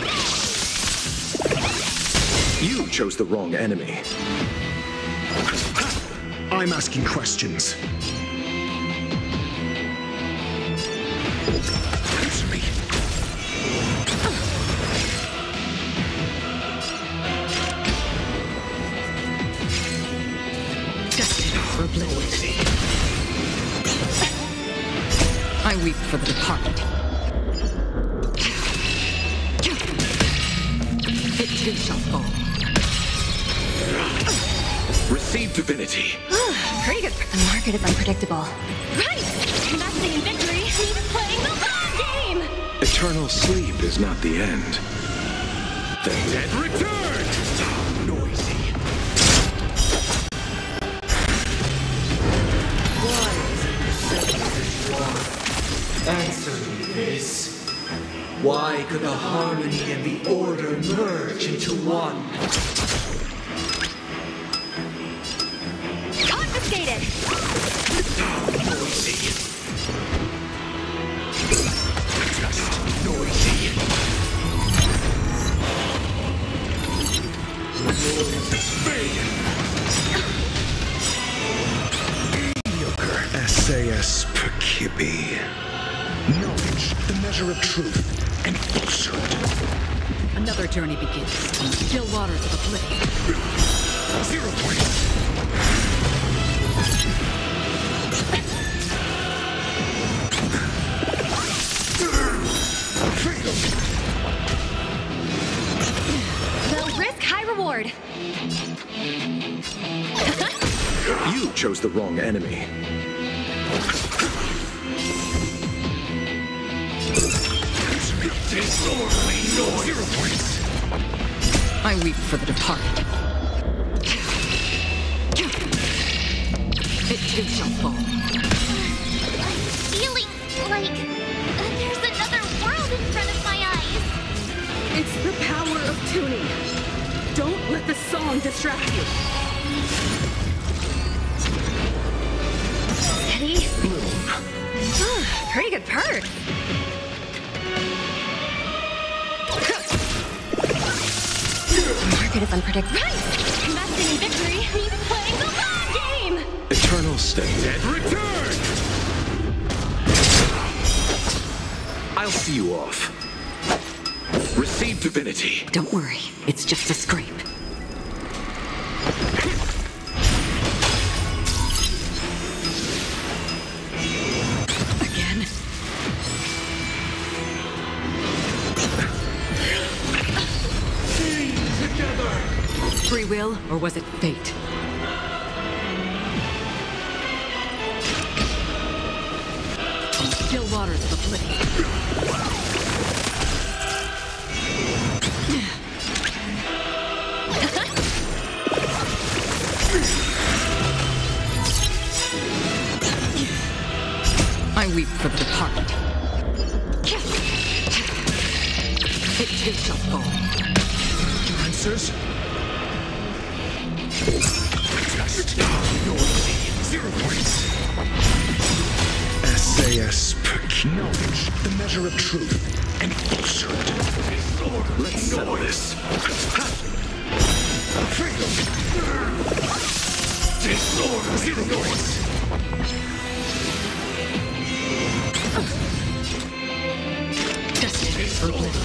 You chose the wrong enemy. I'm asking questions. Answer me. Destined for oblivion. I weep for the departed. It too shall fall. Receive divinity. Pretty good. The market is unpredictable. Right! Investing in victory means playing the long game! Eternal sleep is not the end. The dead return! Noisy. Why is it the same as one? Answer me this. Why could the harmony and the order merge into one? Confiscated! Noisy. Just noisy. Mediocre SAS per kippy. Knowledge, the measure of truth and falsehood. Another journey begins. Still waters of oblivion. 0 points. Low risk, high reward. You chose the wrong enemy. Disorderly noise. 0 points. I weep for the departed. It too shall fall. I'm feeling like there's another world in front of my eyes. It's the power of tuning. Don't let the song distract you. Steady. Pretty good perk. Market is unpredictable. Right! Investing in victory means playing the long game! Eternal state. And return! I'll see you off. Receive divinity. Don't worry, it's just a scrape. Again? Free will, or was it fate? Still waters of oblivion. I weep for the departed. It too shall fall. Answers? Noisy. 0 points. SAS per knowledge, the measure of truth and falsehood. Let's settle this. Freedom. Disorder. 0 points. Destiny for oblivion.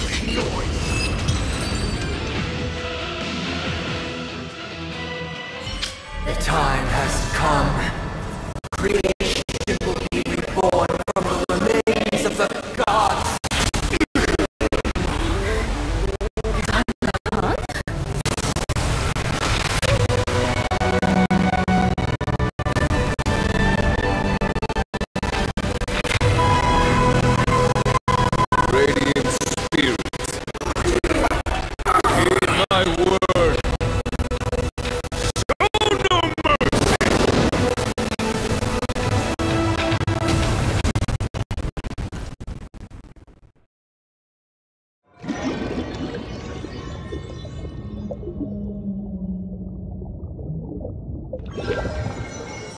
The time has come.